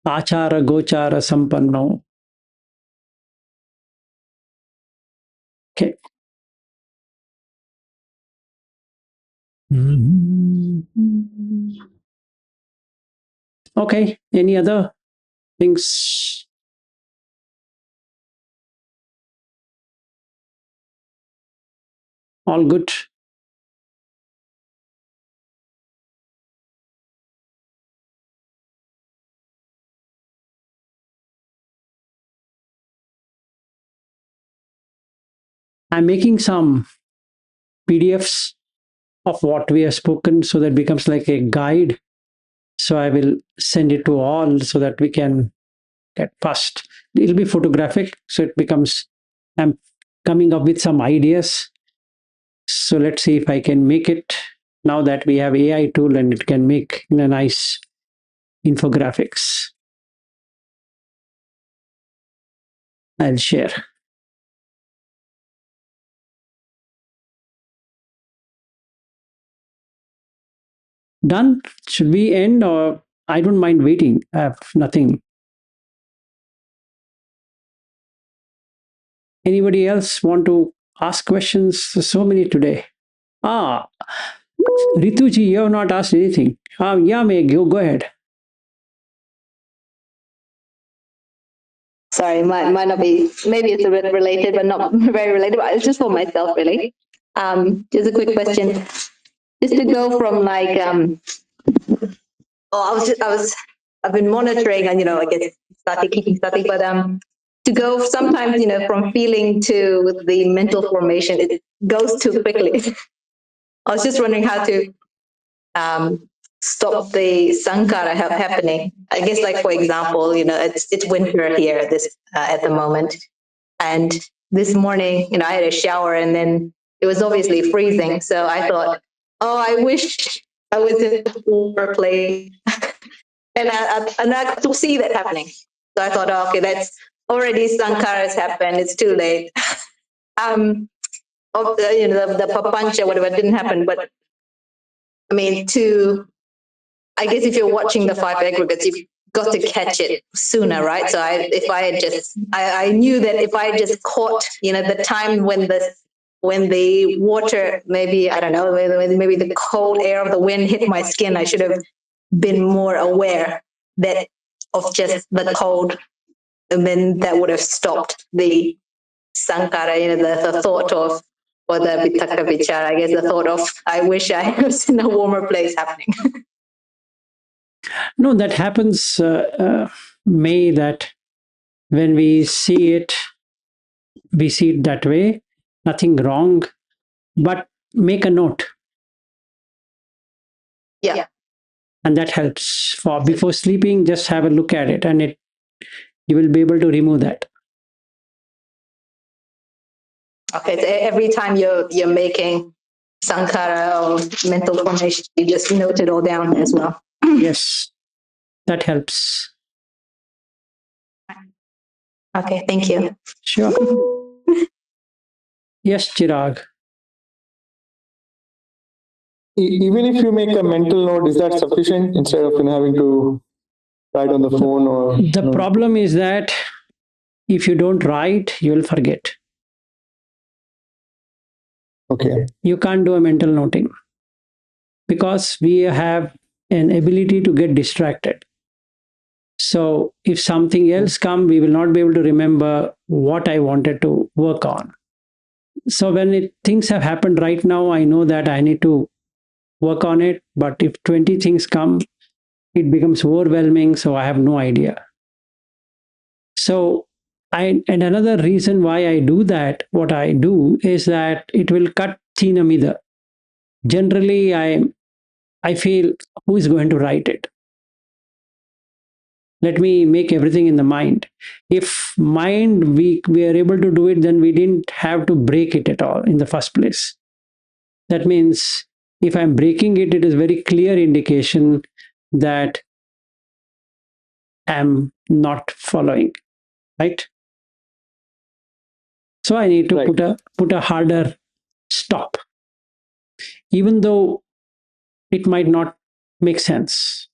Achara Gochara Sampanno. Okay. Okay, any other things? All good? I'm making some PDFs of what we have spoken so that it becomes like a guide. So I will send it to all so that we can get past. It'll be photographic, so it becomes, I'm coming up with some ideas. So let's see if I can make it now that we have AI tool and it can make a nice infographics. I'll share. Done? Should we end, or I don't mind waiting? I have nothing. Anybody else want to ask questions? So many today. Rituji, you have not asked anything. Yeah, Meg, you go ahead. Sorry, might not be, maybe it's a bit related, but not very related, but it's just for myself, really. Just a quick question. Just to go from like, I've been monitoring and, I guess, keeping static, but to go sometimes, from feeling to the mental formation, it goes too quickly. I was just wondering how to stop the sankara happening. I guess, like, for example, it's winter here at the moment, and this morning, I had a shower and then it was obviously freezing. So I thought, oh, I wish I was in a warmer place, and I could see that happening. So I thought, oh, okay, that's already sankara's happened. It's too late. Of the papancha, whatever, didn't happen, but I mean, I guess if you're watching the five aggregates, you've got to catch it sooner, right? So I knew that if I just caught, the time when the water, maybe, I don't know, maybe the cold air of the wind hit my skin, I should have been more aware of just the cold, and then that would have stopped the sankara, the thought of, or the vitaka vichara, I guess the thought of, I wish I was in a warmer place happening. No, that happens, May, that when we see it that way, nothing wrong, but make a note. Yeah. And that helps. For before sleeping, just have a look at it, and you will be able to remove that. Okay, so every time you're making sankara or mental formation, you just note it all down as well. Yes, that helps. Okay, thank you. Sure. Yes, Chirag. Even if you make a mental note, is that sufficient instead of having to write on the phone? Or the problem is that if you don't write, you will forget. Okay. You can't do a mental noting because we have an ability to get distracted. So if something else comes, we will not be able to remember what I wanted to work on. So when things have happened right now, I know that I need to work on it. But if 20 things come, it becomes overwhelming. So I have no idea. So and another reason why I do that, what I do is that it will cut Chinamida. Generally, I feel, who is going to write it? Let me make everything in the mind. If mind, we are able to do it, then we didn't have to break it at all in the first place. That means if I'm breaking it, it is very clear indication that am not following, right? So I need to Right. put a harder stop, even though it might not make sense.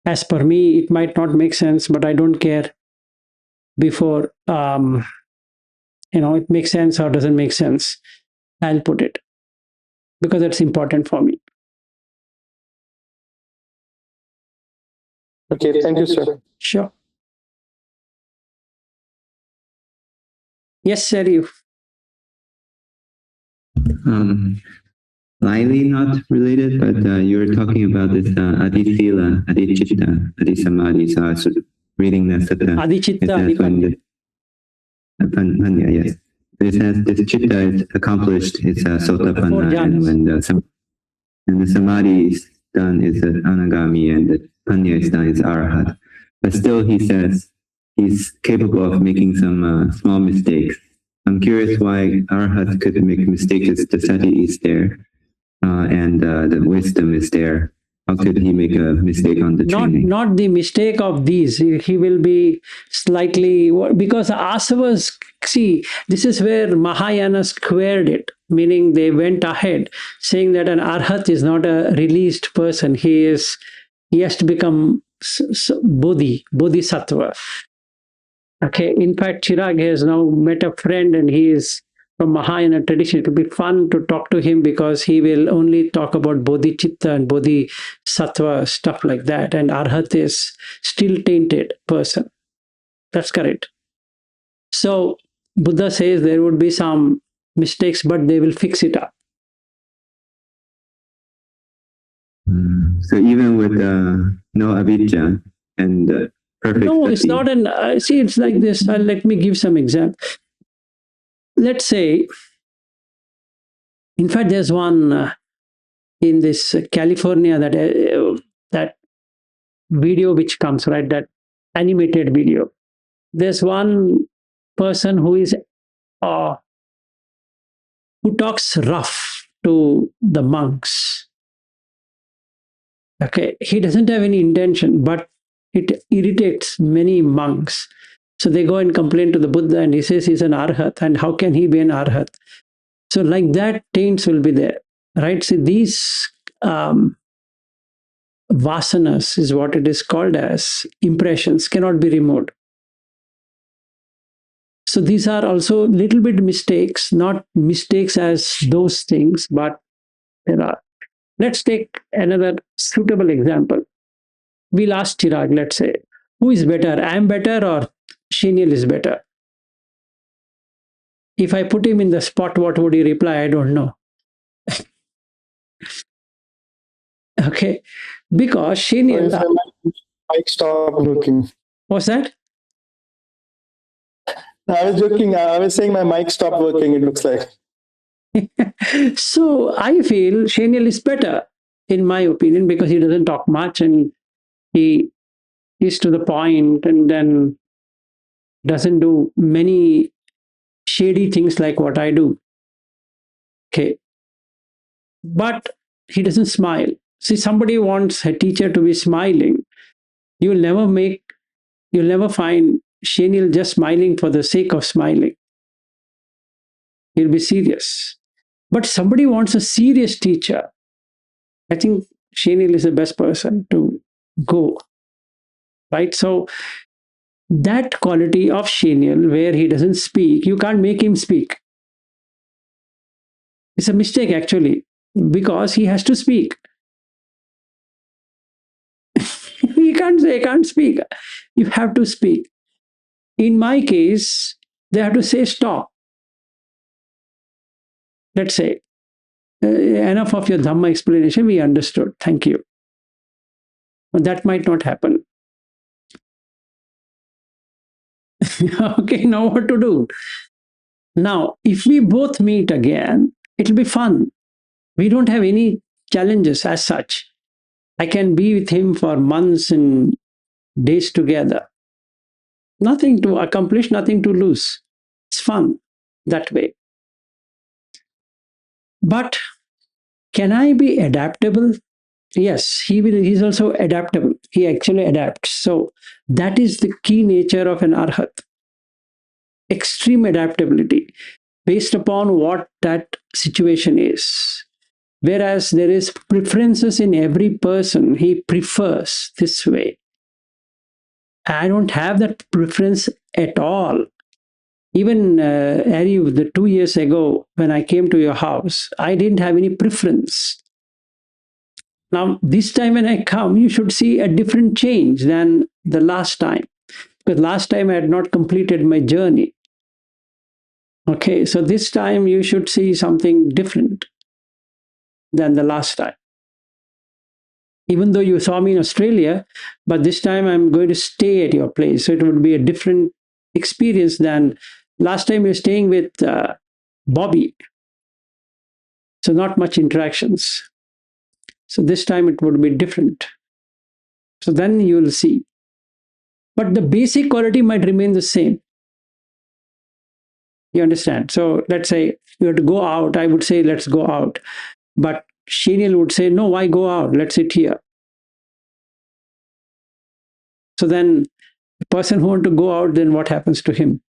As per me, it might not make sense, but I don't care before it makes sense or doesn't make sense. I'll put it because it's important for me. Okay, thank you, sir. Sure. Yes, sir. Slightly not related, but you were talking about this Adhittana, Adhichitta, Adhisamadhi. So I was reading the sutta. Adhichitta, Panya, yes. It says this chitta is accomplished, it's a sotapanna, and when the samadhi is done, it's an anagami, and the panya is done, it's arahat. But still, he says he's capable of making some small mistakes. I'm curious why arahat could make mistakes. The sati is there, and the wisdom is there. How could he make a mistake on the training? Not the mistake of these. He will be slightly, because asavas, see, this is where Mahayana squared it, meaning they went ahead saying that an arhat is not a released person. He has to become bodhisattva. Okay, in fact, Chirag has now met a friend and he is from Mahayana tradition. It will be fun to talk to him because he will only talk about bodhicitta and bodhisattva, stuff like that. And arhat is still tainted person. That's correct. So Buddha says there would be some mistakes, but they will fix it up. So even with no avijja and perfect. No, it's not an. See, it's like this. Let me give some example. Let's say, in fact, there's one in this California that video which comes, right, that animated video. There's one person who talks rough to the monks. Okay, he doesn't have any intention, but it irritates many monks. So they go and complain to the Buddha, and he says he's an arhat, and how can he be an arhat? So like that, taints will be there, right? See, these vasanas is what it is called as, impressions cannot be removed. So these are also little bit mistakes, not mistakes as those things, but there are. Let's take another suitable example. We'll ask Chirag, let's say, who is better, I am better or Shenial is better? If I put him in the spot, what would he reply? I don't know. Okay, because Shenial. Mic stopped working. What's that? I was joking. I was saying my mic stopped working, it looks like. So I feel Shenial is better, in my opinion, because he doesn't talk much and he is to the point and then doesn't do many shady things like what I do. Okay. But he doesn't smile. See, somebody wants a teacher to be smiling. You'll never find Shenial just smiling for the sake of smiling. He'll be serious. But somebody wants a serious teacher. I think Shenial is the best person to go. Right? So that quality of Shenial, where he doesn't speak, you can't make him speak. It's a mistake actually, because he has to speak. You can't say, I can't speak. You have to speak. In my case, they have to say, stop. Let's say, enough of your Dhamma explanation, we understood. Thank you. But that might not happen. Okay, now what to do? Now, if we both meet again, it'll be fun. We don't have any challenges as such. I can be with him for months and days together. Nothing to accomplish, nothing to lose. It's fun that way. But can I be adaptable? yes, he's also adaptable. He actually adapts. So that is the key nature of an arhat. Extreme adaptability based upon what that situation is. Whereas there is preferences in every person. He prefers this way. I don't have that preference at all. Even Ari, the 2 years ago when I came to your house, I didn't have any preference. Now, this time when I come, you should see a different change than the last time. Because last time I had not completed my journey. Okay, so this time you should see something different than the last time. Even though you saw me in Australia, but this time I'm going to stay at your place. So it would be a different experience than last time you're staying with Bobby. So not much interactions. So this time it would be different. So then you'll see. But the basic quality might remain the same. You understand? So let's say you have to go out. I would say, let's go out. But Sheniel would say, no, why go out? Let's sit here. So then the person who wants to go out, then what happens to him?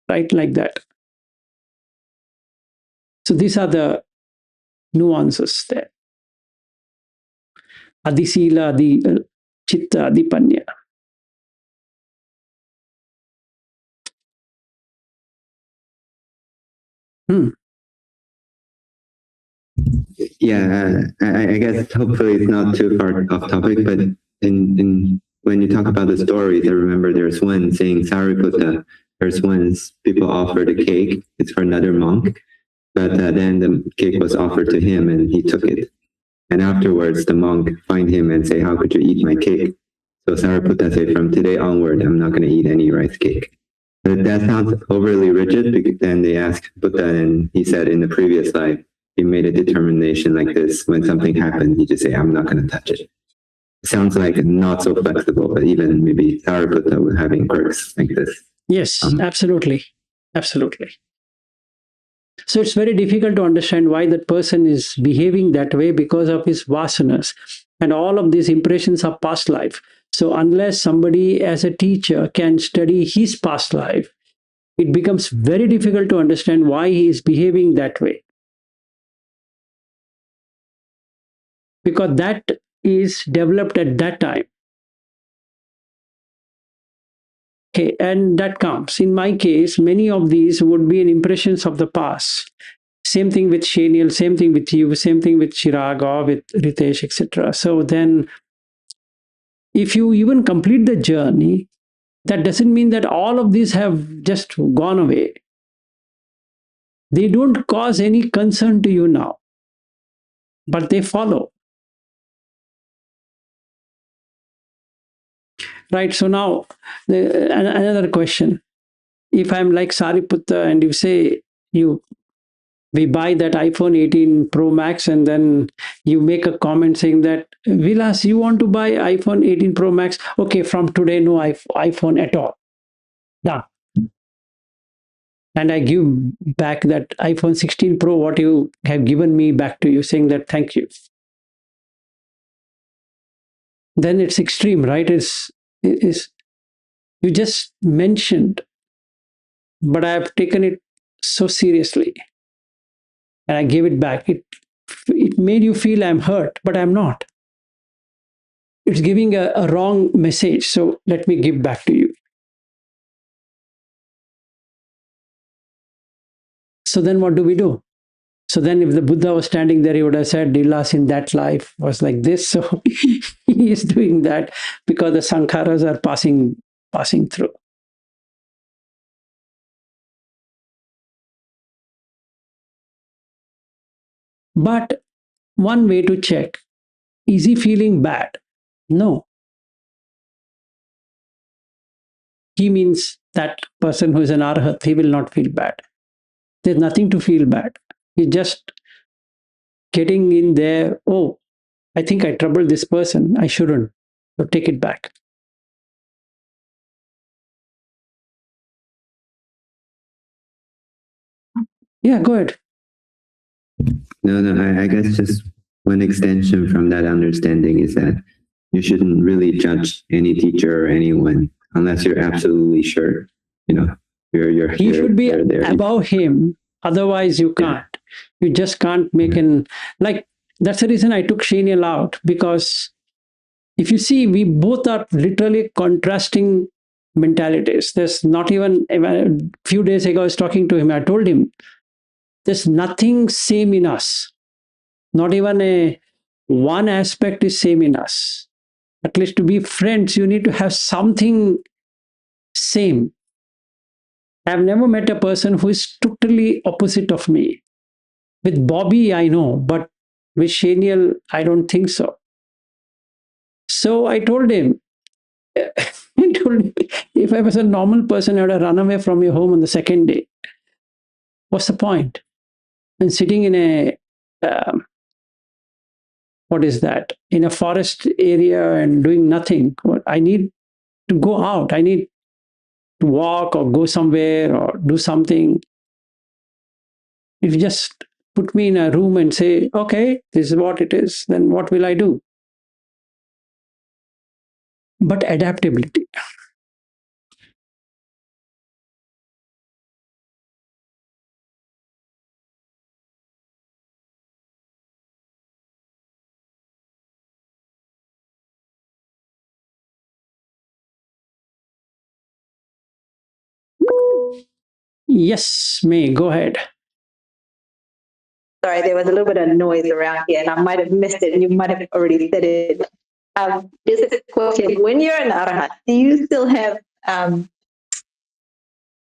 Right? Like that. So these are the nuances there. Adi Sila, Adi Chitta, Adi Panya. Yeah, I guess hopefully it's not too far off topic, but in when you talk about the stories, I remember there's one saying Sariputta. There's once people offered a cake. It's for another monk, but then the cake was offered to him and he took it. And afterwards, the monk find him and say, "How could you eat my cake?" So Sariputta said, "From today onward, I'm not going to eat any rice cake." But that sounds overly rigid. Because then they asked Buddha, and he said in the previous life, he made a determination like this. When something happened, he just say, "I'm not going to touch it." Sounds like not so flexible, but even maybe Sariputta was having quirks like this. Yes, absolutely. Absolutely. So it's very difficult to understand why that person is behaving that way because of his vasanas. And all of these impressions are past life. So unless somebody as a teacher can study his past life, it becomes very difficult to understand why he is behaving that way. Because that is developed at that time. Okay, and that comes. In my case, many of these would be impressions of the past. Same thing with Shaniel, same thing with you, same thing with Chirag or with Ritesh, etc. So then, if you even complete the journey, that doesn't mean that all of these have just gone away. They don't cause any concern to you now, but they follow. Right, so now another question. If I'm like Sariputta and you say we buy that iPhone 18 Pro Max and then you make a comment saying that, Vilas, you want to buy iPhone 18 Pro Max? Okay, from today, no iPhone at all. Done. And I give back that iPhone 16 Pro, what you have given me back to you, saying that thank you. Then it's extreme, right? Is you just mentioned, but I have taken it so seriously and I gave it back. It made you feel I'm hurt, but I'm not. It's giving a wrong message. So let me give back to you. So then what do we do? So then if the Buddha was standing there, he would have said, Dilas in that life was like this. So he is doing that because the sankharas are passing through. But one way to check, is he feeling bad? No. He means that person who is an arhat, he will not feel bad. There's nothing to feel bad. He's just getting in there. Oh, I think I troubled this person. I shouldn't. So take it back. Yeah, go ahead. I guess just one extension from that understanding is that you shouldn't really judge any teacher or anyone unless you're absolutely sure. He should be above him. Otherwise, you can't. You just can't make an like. That's the reason I took Shaniel out, because if you see, we both are literally contrasting mentalities. There's not even a few days ago, I was talking to him. I told him there's nothing same in us. Not even a one aspect is same in us. At least to be friends, you need to have something same. I've never met a person who is totally opposite of me. With Bobby, I know, but with Shaniel, I don't think so. So I told him, he told me, if I was a normal person, I would have run away from your home on the second day. What's the point? And sitting in a, what is that? In a forest area and doing nothing. I need to go out. I need to walk or go somewhere or do something. If you just put me in a room and say, okay, this is what it is, then what will I do? But adaptability. Yes, May, go ahead. Sorry, there was a little bit of noise around here, and I might have missed it, and you might have already said it. Just a question: when you're an arhat, do you still have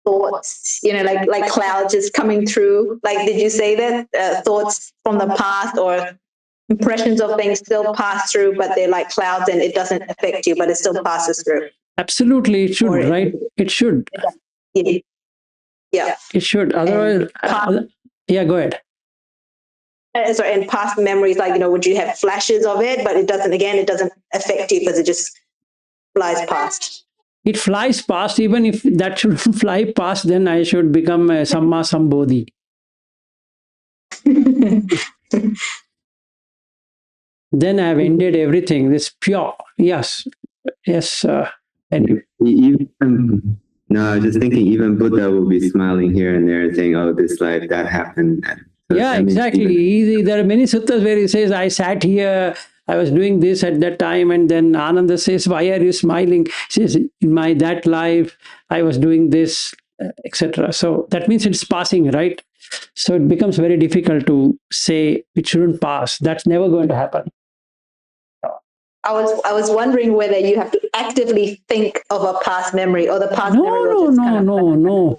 thoughts? Like clouds just coming through. Like, did you say that thoughts from the past or impressions of things still pass through, but they're like clouds, and it doesn't affect you, but it still passes through? Absolutely, it should, right? It should. Yeah. It should. Otherwise, yeah, go ahead. Sorry, and past memories, like, would you have flashes of it, but it doesn't affect you because it just flies past? It flies past. Even if that should fly past, then I should become a Samma Sambodhi. Then I have ended everything. This pure. Yes. Yes. Anyway. No, I was just thinking even Buddha will be smiling here and there saying, oh, this life, that happened. So yeah, exactly. There are many suttas where he says, I sat here, I was doing this at that time, and then Ananda says, why are you smiling? He says, in my that life, I was doing this, etc. So that means it's passing, right? So it becomes very difficult to say it shouldn't pass. That's never going to happen. I was wondering whether you have to actively think of a past memory or the past memory will just no.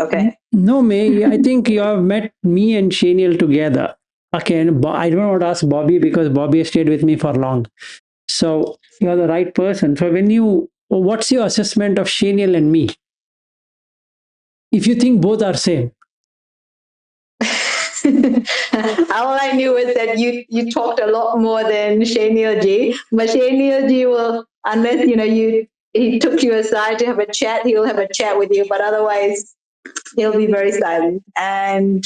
Okay. No, May, I think you have met me and Shaniel together. Okay, and I don't want to ask Bobby because Bobby has stayed with me for long. So you're the right person. So what's your assessment of Shaniel and me? If you think both are same. All I knew is that you talked a lot more than Shaniel Ji, but Shaniel Ji will, unless he took you aside to have a chat, he'll have a chat with you, but otherwise he'll be very silent, and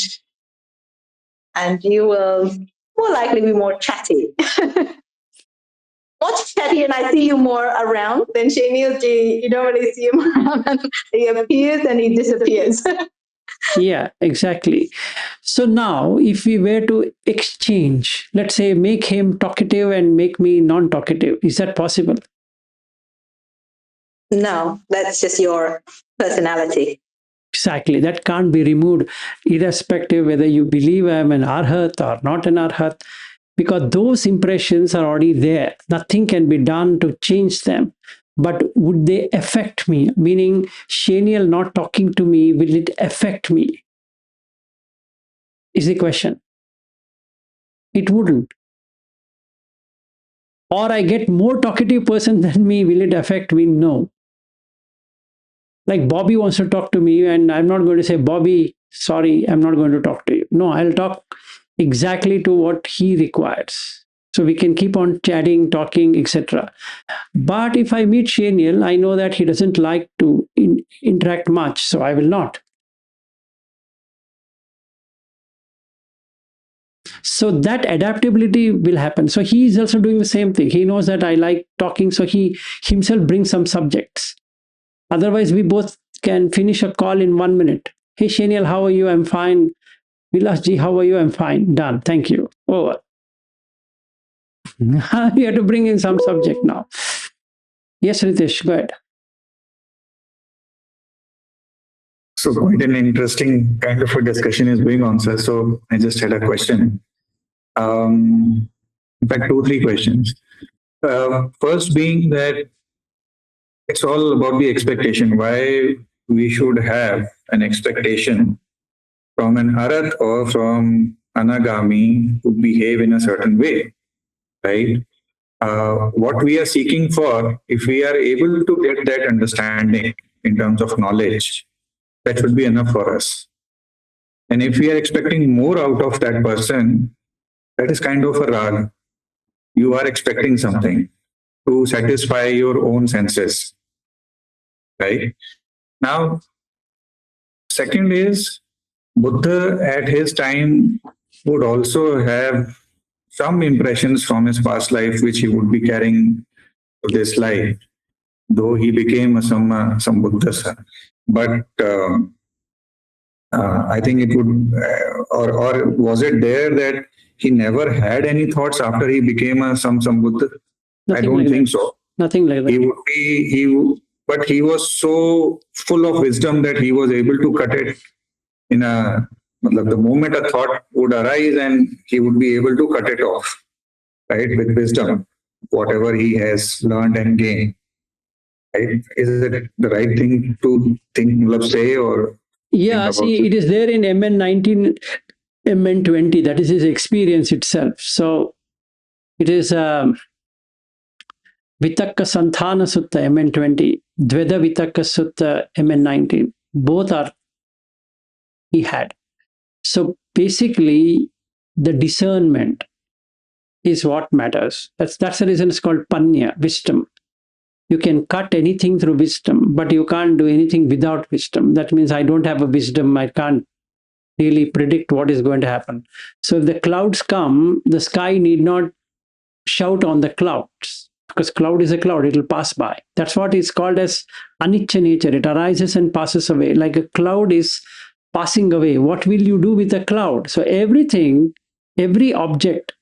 you will more likely be more chatty. More chatty, and I see you more around than Shaniel Ji. You don't really see him around. He appears and he disappears. Yeah, exactly. So now, if we were to exchange, let's say, make him talkative and make me non-talkative, is that possible? No, that's just your personality. Exactly. That can't be removed, irrespective whether you believe I'm an arhat or not an arhat, because those impressions are already there. Nothing can be done to change them. But would they affect me? Meaning, Shaniel not talking to me, will it affect me? Is the question. It wouldn't. Or I get more talkative person than me, will it affect me? No. Like Bobby wants to talk to me, and I'm not going to say, Bobby, sorry, I'm not going to talk to you. No, I'll talk exactly to what he requires. So we can keep on chatting, talking, etc. But if I meet Shaniel, I know that he doesn't like to interact much, so I will not. So that adaptability will happen. So he is also doing the same thing. He knows that I like talking, so he himself brings some subjects. Otherwise, we both can finish a call in 1 minute. Hey, Shaniel, how are you? I'm fine. Vilas ji, how are you? I'm fine. Done. Thank you. Over. We have to bring in some subject now. Yes, Ritesh, go ahead. So quite an interesting kind of a discussion is going on, sir. So I just had a question. In fact, 2, 3 questions. First being that it's all about the expectation. Why we should have an expectation from an Arat or from Anagami to behave in a certain way, right? What we are seeking for, if we are able to get that understanding in terms of knowledge, that should be enough for us. And if we are expecting more out of that person, that is kind of a rag. You are expecting something to satisfy your own senses, right? Now, second is Buddha at his time would also have some impressions from his past life which he would be carrying to this life, though he became a some Buddha. But I think it would, or was it there that he never had any thoughts after he became a some Buddha? I don't think so. Nothing like that. He would be but he was so full of wisdom that he was able to cut it in a. The moment a thought would arise and he would be able to cut it off, right, with wisdom, whatever he has learned and gained. Right? Is it the right thing to think, say, or yeah? See, it is there in MN19, MN20. That is his experience itself. So it is Vitakka Santhana Sutta MN20, Dveda Vitakka Sutta MN19. Both are he had. So basically, the discernment is what matters. That's the reason it's called Panya, wisdom. You can cut anything through wisdom, but you can't do anything without wisdom. That means I don't have a wisdom. I can't really predict what is going to happen. So if the clouds come, the sky need not shout on the clouds, because cloud is a cloud, it will pass by. That's what is called as anicca nature. It arises and passes away. Like a cloud is passing away. What will you do with the cloud? So everything, every object,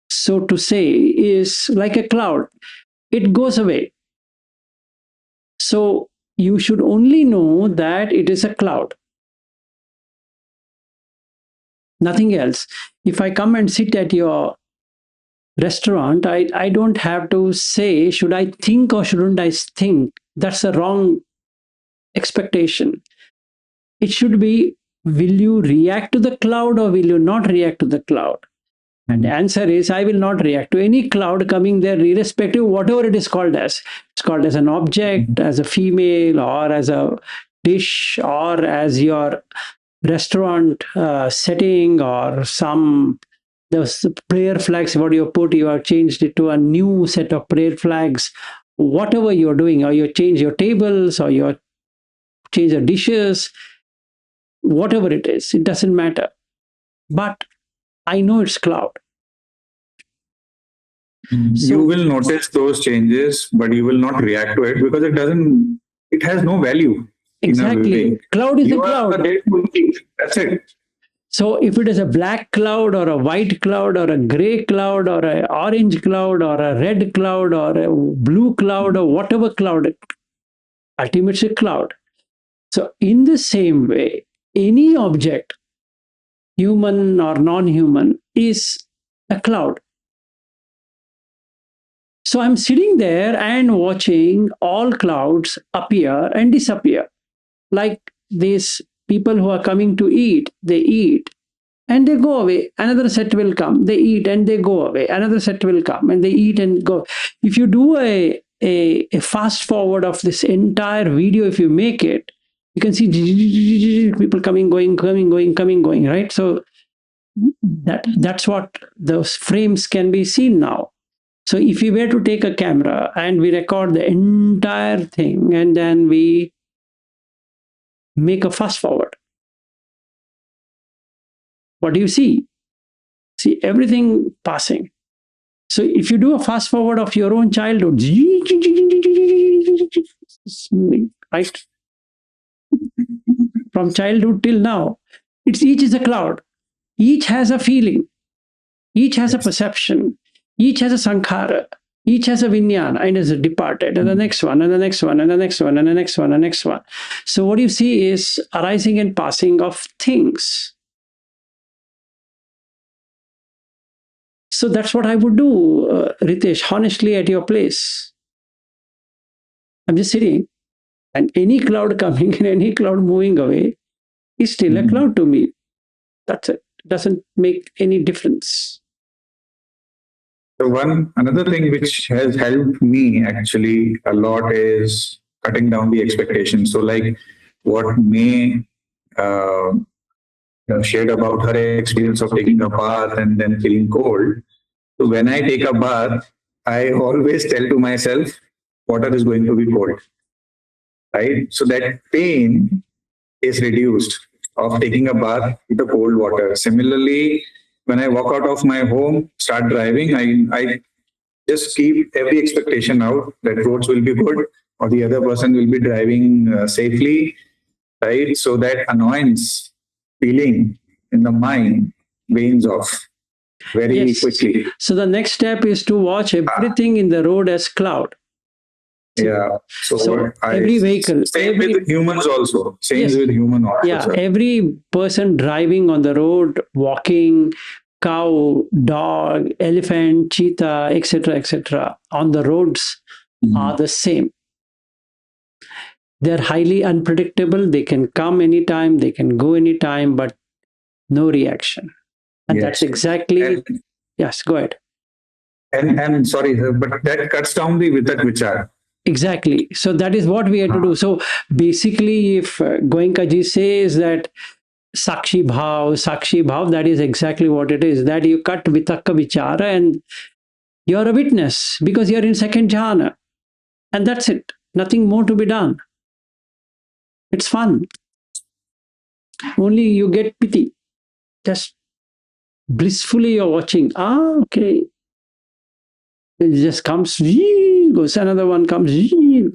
so to say, is like a cloud. It goes away. So you should only know that it is a cloud. Nothing else. If I come and sit at your restaurant, I don't have to say, should I think or shouldn't I think? That's a wrong expectation. It should be, will you react to the cloud or will you not react to the cloud? And the answer is, I will not react to any cloud coming there, irrespective of whatever it is called as. It's called as an object, as a female, or as a dish, or as your restaurant setting, or some those prayer flags, what you put, you have changed it to a new set of prayer flags. Whatever you're doing, or you change your tables, or you change the dishes, whatever it is, it doesn't matter. But I know it's cloud. So, you will notice those changes, but you will not react to it because it has no value. Exactly. Cloud is a cloud. That's it. So if it is a black cloud or a white cloud or a gray cloud or an orange cloud or a red cloud or a blue cloud or whatever cloud, ultimately it's a cloud. So in the same way, any object, human or non-human, is a cloud. So I'm sitting there and watching all clouds appear and disappear. Like these people who are coming to eat, they eat and they go away. Another set will come. They eat and they go away. Another set will come and they eat and go. If you do a fast forward of this entire video, if you make it, you can see people coming, going, coming, going, right? So that's what those frames can be seen now. So if we were to take a camera and we record the entire thing and then we make a fast forward, what do you see? See, everything passing. So if you do a fast forward of your own childhood, right? From childhood till now, each is a cloud. Each has a feeling. Each has a perception. Each has a sankhara. Each has a vinyana and is departed, and the next one, and the next one, and the next one, and the next one, and the next one. So what you see is arising and passing of things. So that's what I would do, Ritesh, honestly, at your place. I'm just sitting, and any cloud coming and any cloud moving away is still a cloud to me. That's it. Doesn't make any difference. So another thing which has helped me actually a lot is cutting down the expectations. So like what May shared about her experience of taking a bath and then feeling cold. So when I take a bath, I always tell to myself, water is going to be cold, right? So that pain is reduced of taking a bath with the cold water. Similarly, when I walk out of my home, start driving, I just keep every expectation out that roads will be good or the other person will be driving safely, right? So that annoyance feeling in the mind wanes off very quickly. So the next step is to watch everything in the road as cloud. Yeah. So every vehicle. Same with humans also. Same with human also. Yeah. Every person driving on the road, walking, cow, dog, elephant, cheetah, etc., on the roads are the same. They're highly unpredictable. They can come anytime, they can go anytime, but no reaction. And that's exactly. Yes, go ahead. And sorry, but that cuts down the vitak vichar. Exactly. So that is what we had to do. So basically, if Goenkaji says that Sakshi Bhav, that is exactly what it is. That you cut Vitakka Vichara and you're a witness because you're in second jhana. And that's it. Nothing more to be done. It's fun. Only you get pity. Just blissfully you're watching. Okay. It just comes, goes. Another one comes,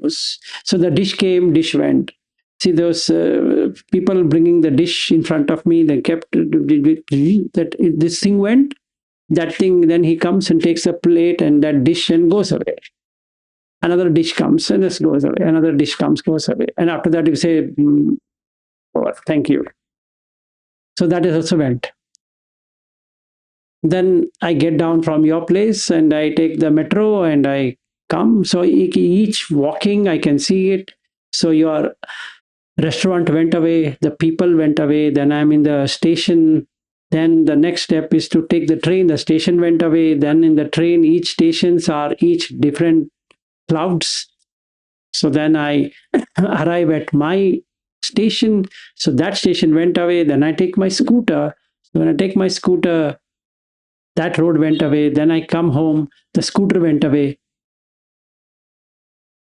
goes. So the dish came, dish went. See those people bringing the dish in front of me, they kept that this thing went, that thing, then he comes and takes a plate and that dish and goes away. Another dish comes and this goes away. Another dish comes, goes away. And after that you say, oh, thank you. So that is also went. Then I get down from your place and I take the metro and I come. So each walking, I can see it. So your restaurant went away, the people went away, then I'm in the station. Then the next step is to take the train. The station went away. Then in the train, each stations are each different clouds. So then I arrive at my station. So that station went away. Then I take my scooter. So when I take my scooter, that road went away. Then I come home. The scooter went away.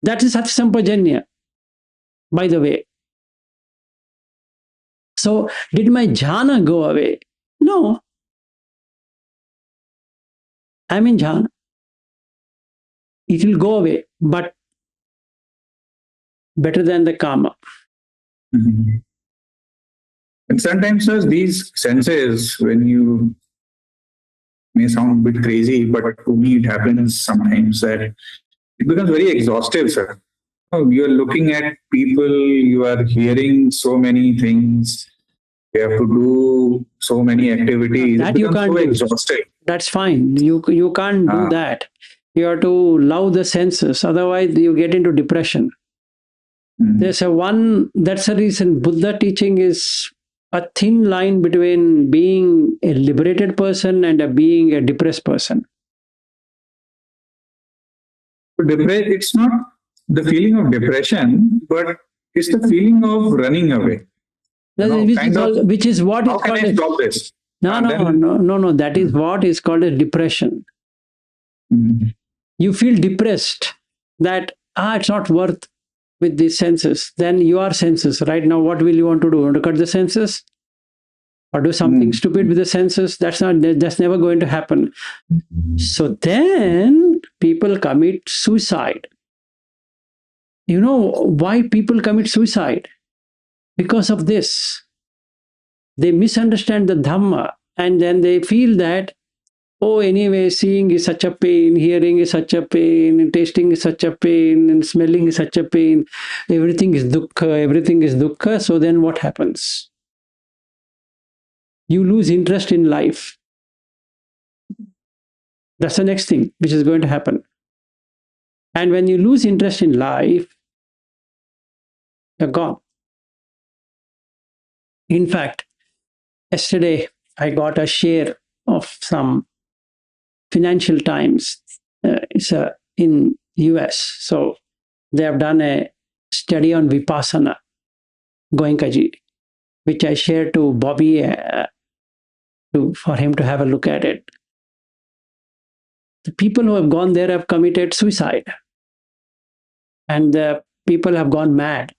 That is Sati Sampajanya, by the way. So did my jhana go away? No. I'm in jhana. It will go away, but better than the karma. Mm-hmm. And sometimes these senses, when you may sound a bit crazy, but to me it happens sometimes that it becomes very exhaustive, sir. You're looking at people, you are hearing so many things, you have to do so many activities. That you can't do. Exhausted. That's fine. You can't do that. You have to love the senses. Otherwise, you get into depression. There's that's the reason Buddha teaching is a thin line between being a liberated person and being a depressed person. It's not the feeling of depression, but it's the feeling of running away. Which is what is called. I stop this? No. That is what is called a depression. You feel depressed that it's not worth with these senses. Then you are senses. Right now, what will you want to do? Want to cut the senses? or do something stupid with the senses. That's never going to happen. So then people commit suicide. You know why people commit suicide? Because of this. They misunderstand the Dhamma, and then they feel that, oh, anyway, seeing is such a pain, hearing is such a pain, tasting is such a pain, and smelling is such a pain. Everything is dukkha, everything is dukkha. So then what happens? You lose interest in life. That's the next thing which is going to happen. And when you lose interest in life, you're gone. In fact, yesterday I got a share of some Financial Times. It's in US. So they have done a study on Vipasana, Goenkaji, which I shared to Bobby for him to have a look at it. The people who have gone there have committed suicide. And the people have gone mad.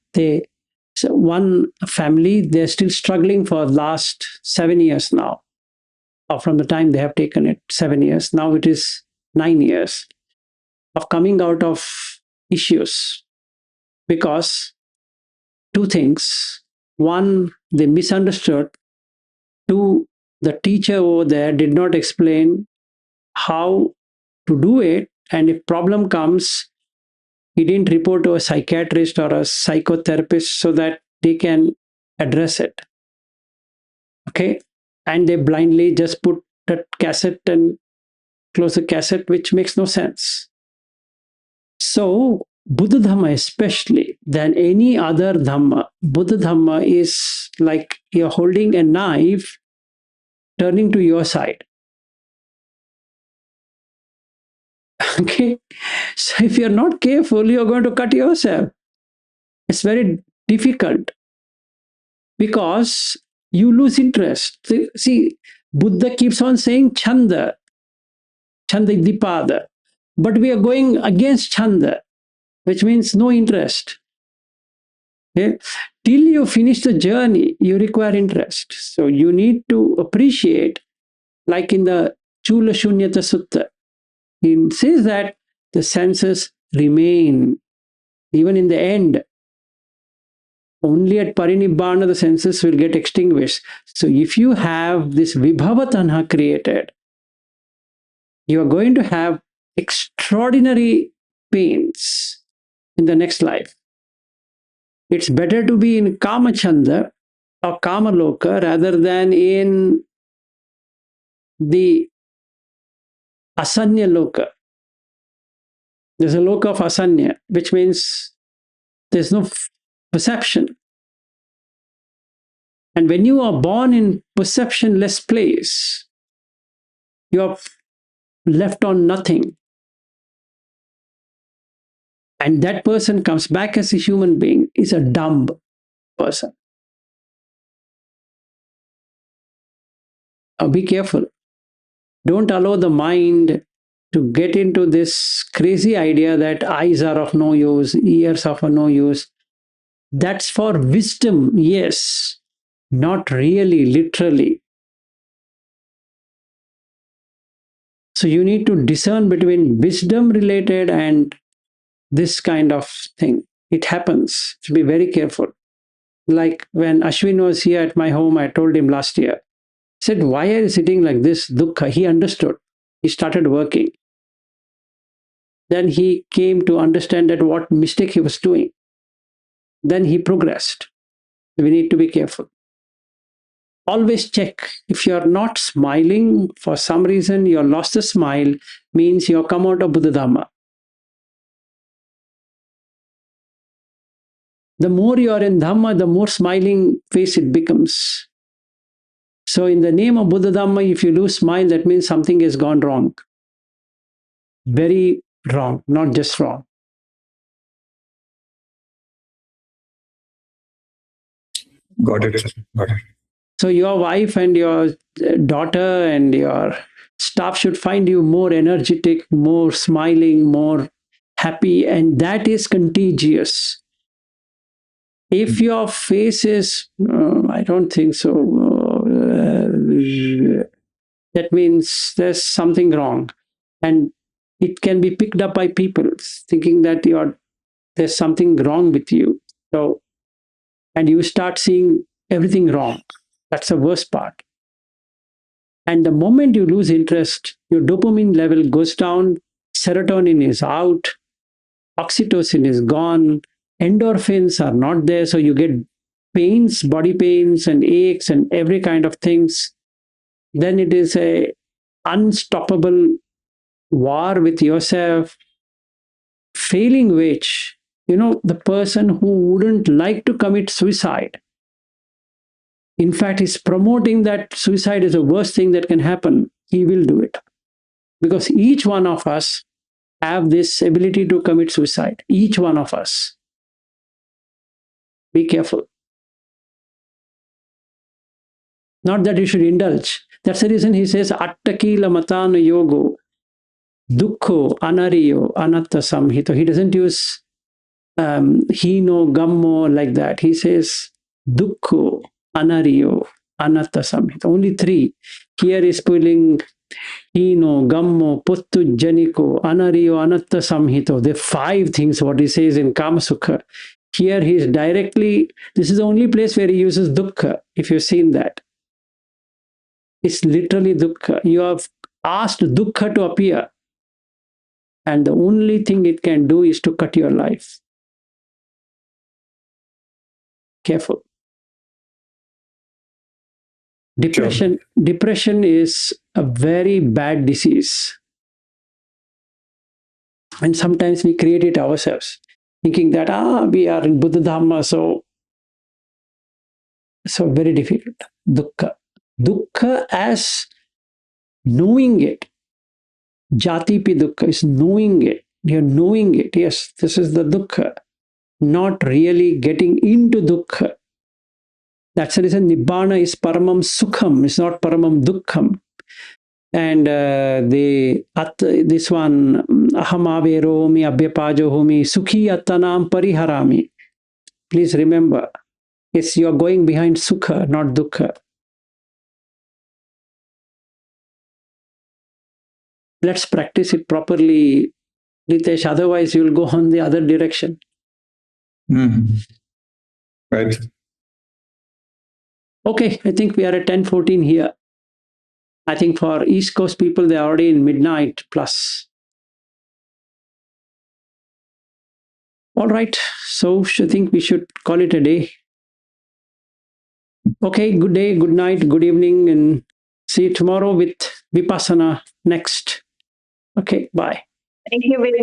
So one family, they're still struggling for last 7 years now. Or from the time they have taken it, 7 years. Now it is 9 years of coming out of issues. Because two things. One, they misunderstood. Two, the teacher over there did not explain how to do it. And if problem comes, he didn't report to a psychiatrist or a psychotherapist so that they can address it. Okay? And they blindly just put the cassette and close the cassette, which makes no sense. So, Buddha Dhamma especially than any other Dhamma, Buddha Dhamma is like you're holding a knife turning to your side. Okay? So if you're not careful, you're going to cut yourself. It's very difficult because you lose interest. See, Buddha keeps on saying Chanda, Chanda Dipada, but we are going against Chanda, which means no interest. Okay? Till you finish the journey, you require interest. So you need to appreciate, like in the Chula Shunyata Sutta, it says that the senses remain even in the end. Only at Parinibbana the senses will get extinguished. So if you have this Vibhava Tanha created, you are going to have extraordinary pains in the next life. It's better to be in Kama Chanda or Kama Loka rather than in the Asanya Loka. There's a Loka of Asanya, which means there's no perception. And when you are born in perceptionless place, you are left on nothing. And that person comes back as a human being, is a dumb person. Be careful. Don't allow the mind to get into this crazy idea that eyes are of no use, ears are of no use. That's for wisdom, yes, not really, literally. So you need to discern between wisdom related and this kind of thing. It happens. So be very careful. Like when Ashwin was here at my home, I told him last year, I said, why are you sitting like this? Dukkha. He understood. He started working. Then he came to understand that what mistake he was doing. Then he progressed. We need to be careful. Always check. If you're not smiling for some reason, you lost the smile, means you've come out of Buddha Dhamma. The more you are in Dhamma, the more smiling face it becomes. So in the name of Buddha Dhamma, if you lose smile, that means something has gone wrong. Very wrong, not just wrong. Got it. Got it. So your wife and your daughter and your staff should find you more energetic, more smiling, more happy, and that is contagious. If your face is, I don't think so, that means there's something wrong. And it can be picked up by people thinking that there's something wrong with you. So, and you start seeing everything wrong. That's the worst part. And the moment you lose interest, your dopamine level goes down, serotonin is out, oxytocin is gone, endorphins are not there. So you get pains, body pains and aches and every kind of things. Then it is a unstoppable war with yourself, failing which, the person who wouldn't like to commit suicide, in fact, is promoting that suicide is the worst thing that can happen. He will do it. Because each one of us have this ability to commit suicide. Each one of us. Be careful. Not that you should indulge. That's the reason he says, Attakila matana yogo, dukkho anariyo anatta samhito. He doesn't use hino, gammo like that. He says, dukkho anariyo anatta samhito. Only three. Here is pulling hino, gammo, puttu janiko, anariyo anatta samhito. The five things what he says in Kama Sukha. Here he is directly, this is the only place where he uses dukkha, if you've seen that. It's literally dukkha. You have asked dukkha to appear. And the only thing it can do is to cut your life. Careful. Depression is a very bad disease. And sometimes we create it ourselves, thinking that, we are in Buddha Dhamma, so very difficult. Dukkha. Dukkha as knowing it. Jati pi dukkha is knowing it. You're knowing it. Yes, this is the dukkha. Not really getting into dukkha. That's the reason Nibbana is paramam sukham. It's not paramam dukkham. And this one, aham averomi abhyapajohomi sukhi attanam pariharami. Please remember, yes, you're going behind sukha, not dukkha. Let's practice it properly, Ritesh. Otherwise, you'll go on the other direction. Right. Okay, I think we are at 10:14 here. I think for East Coast people, they're already in midnight plus. All right, so I think we should call it a day. Okay, good day, good night, good evening, and see you tomorrow with Vipassana next. Okay, bye. Thank you very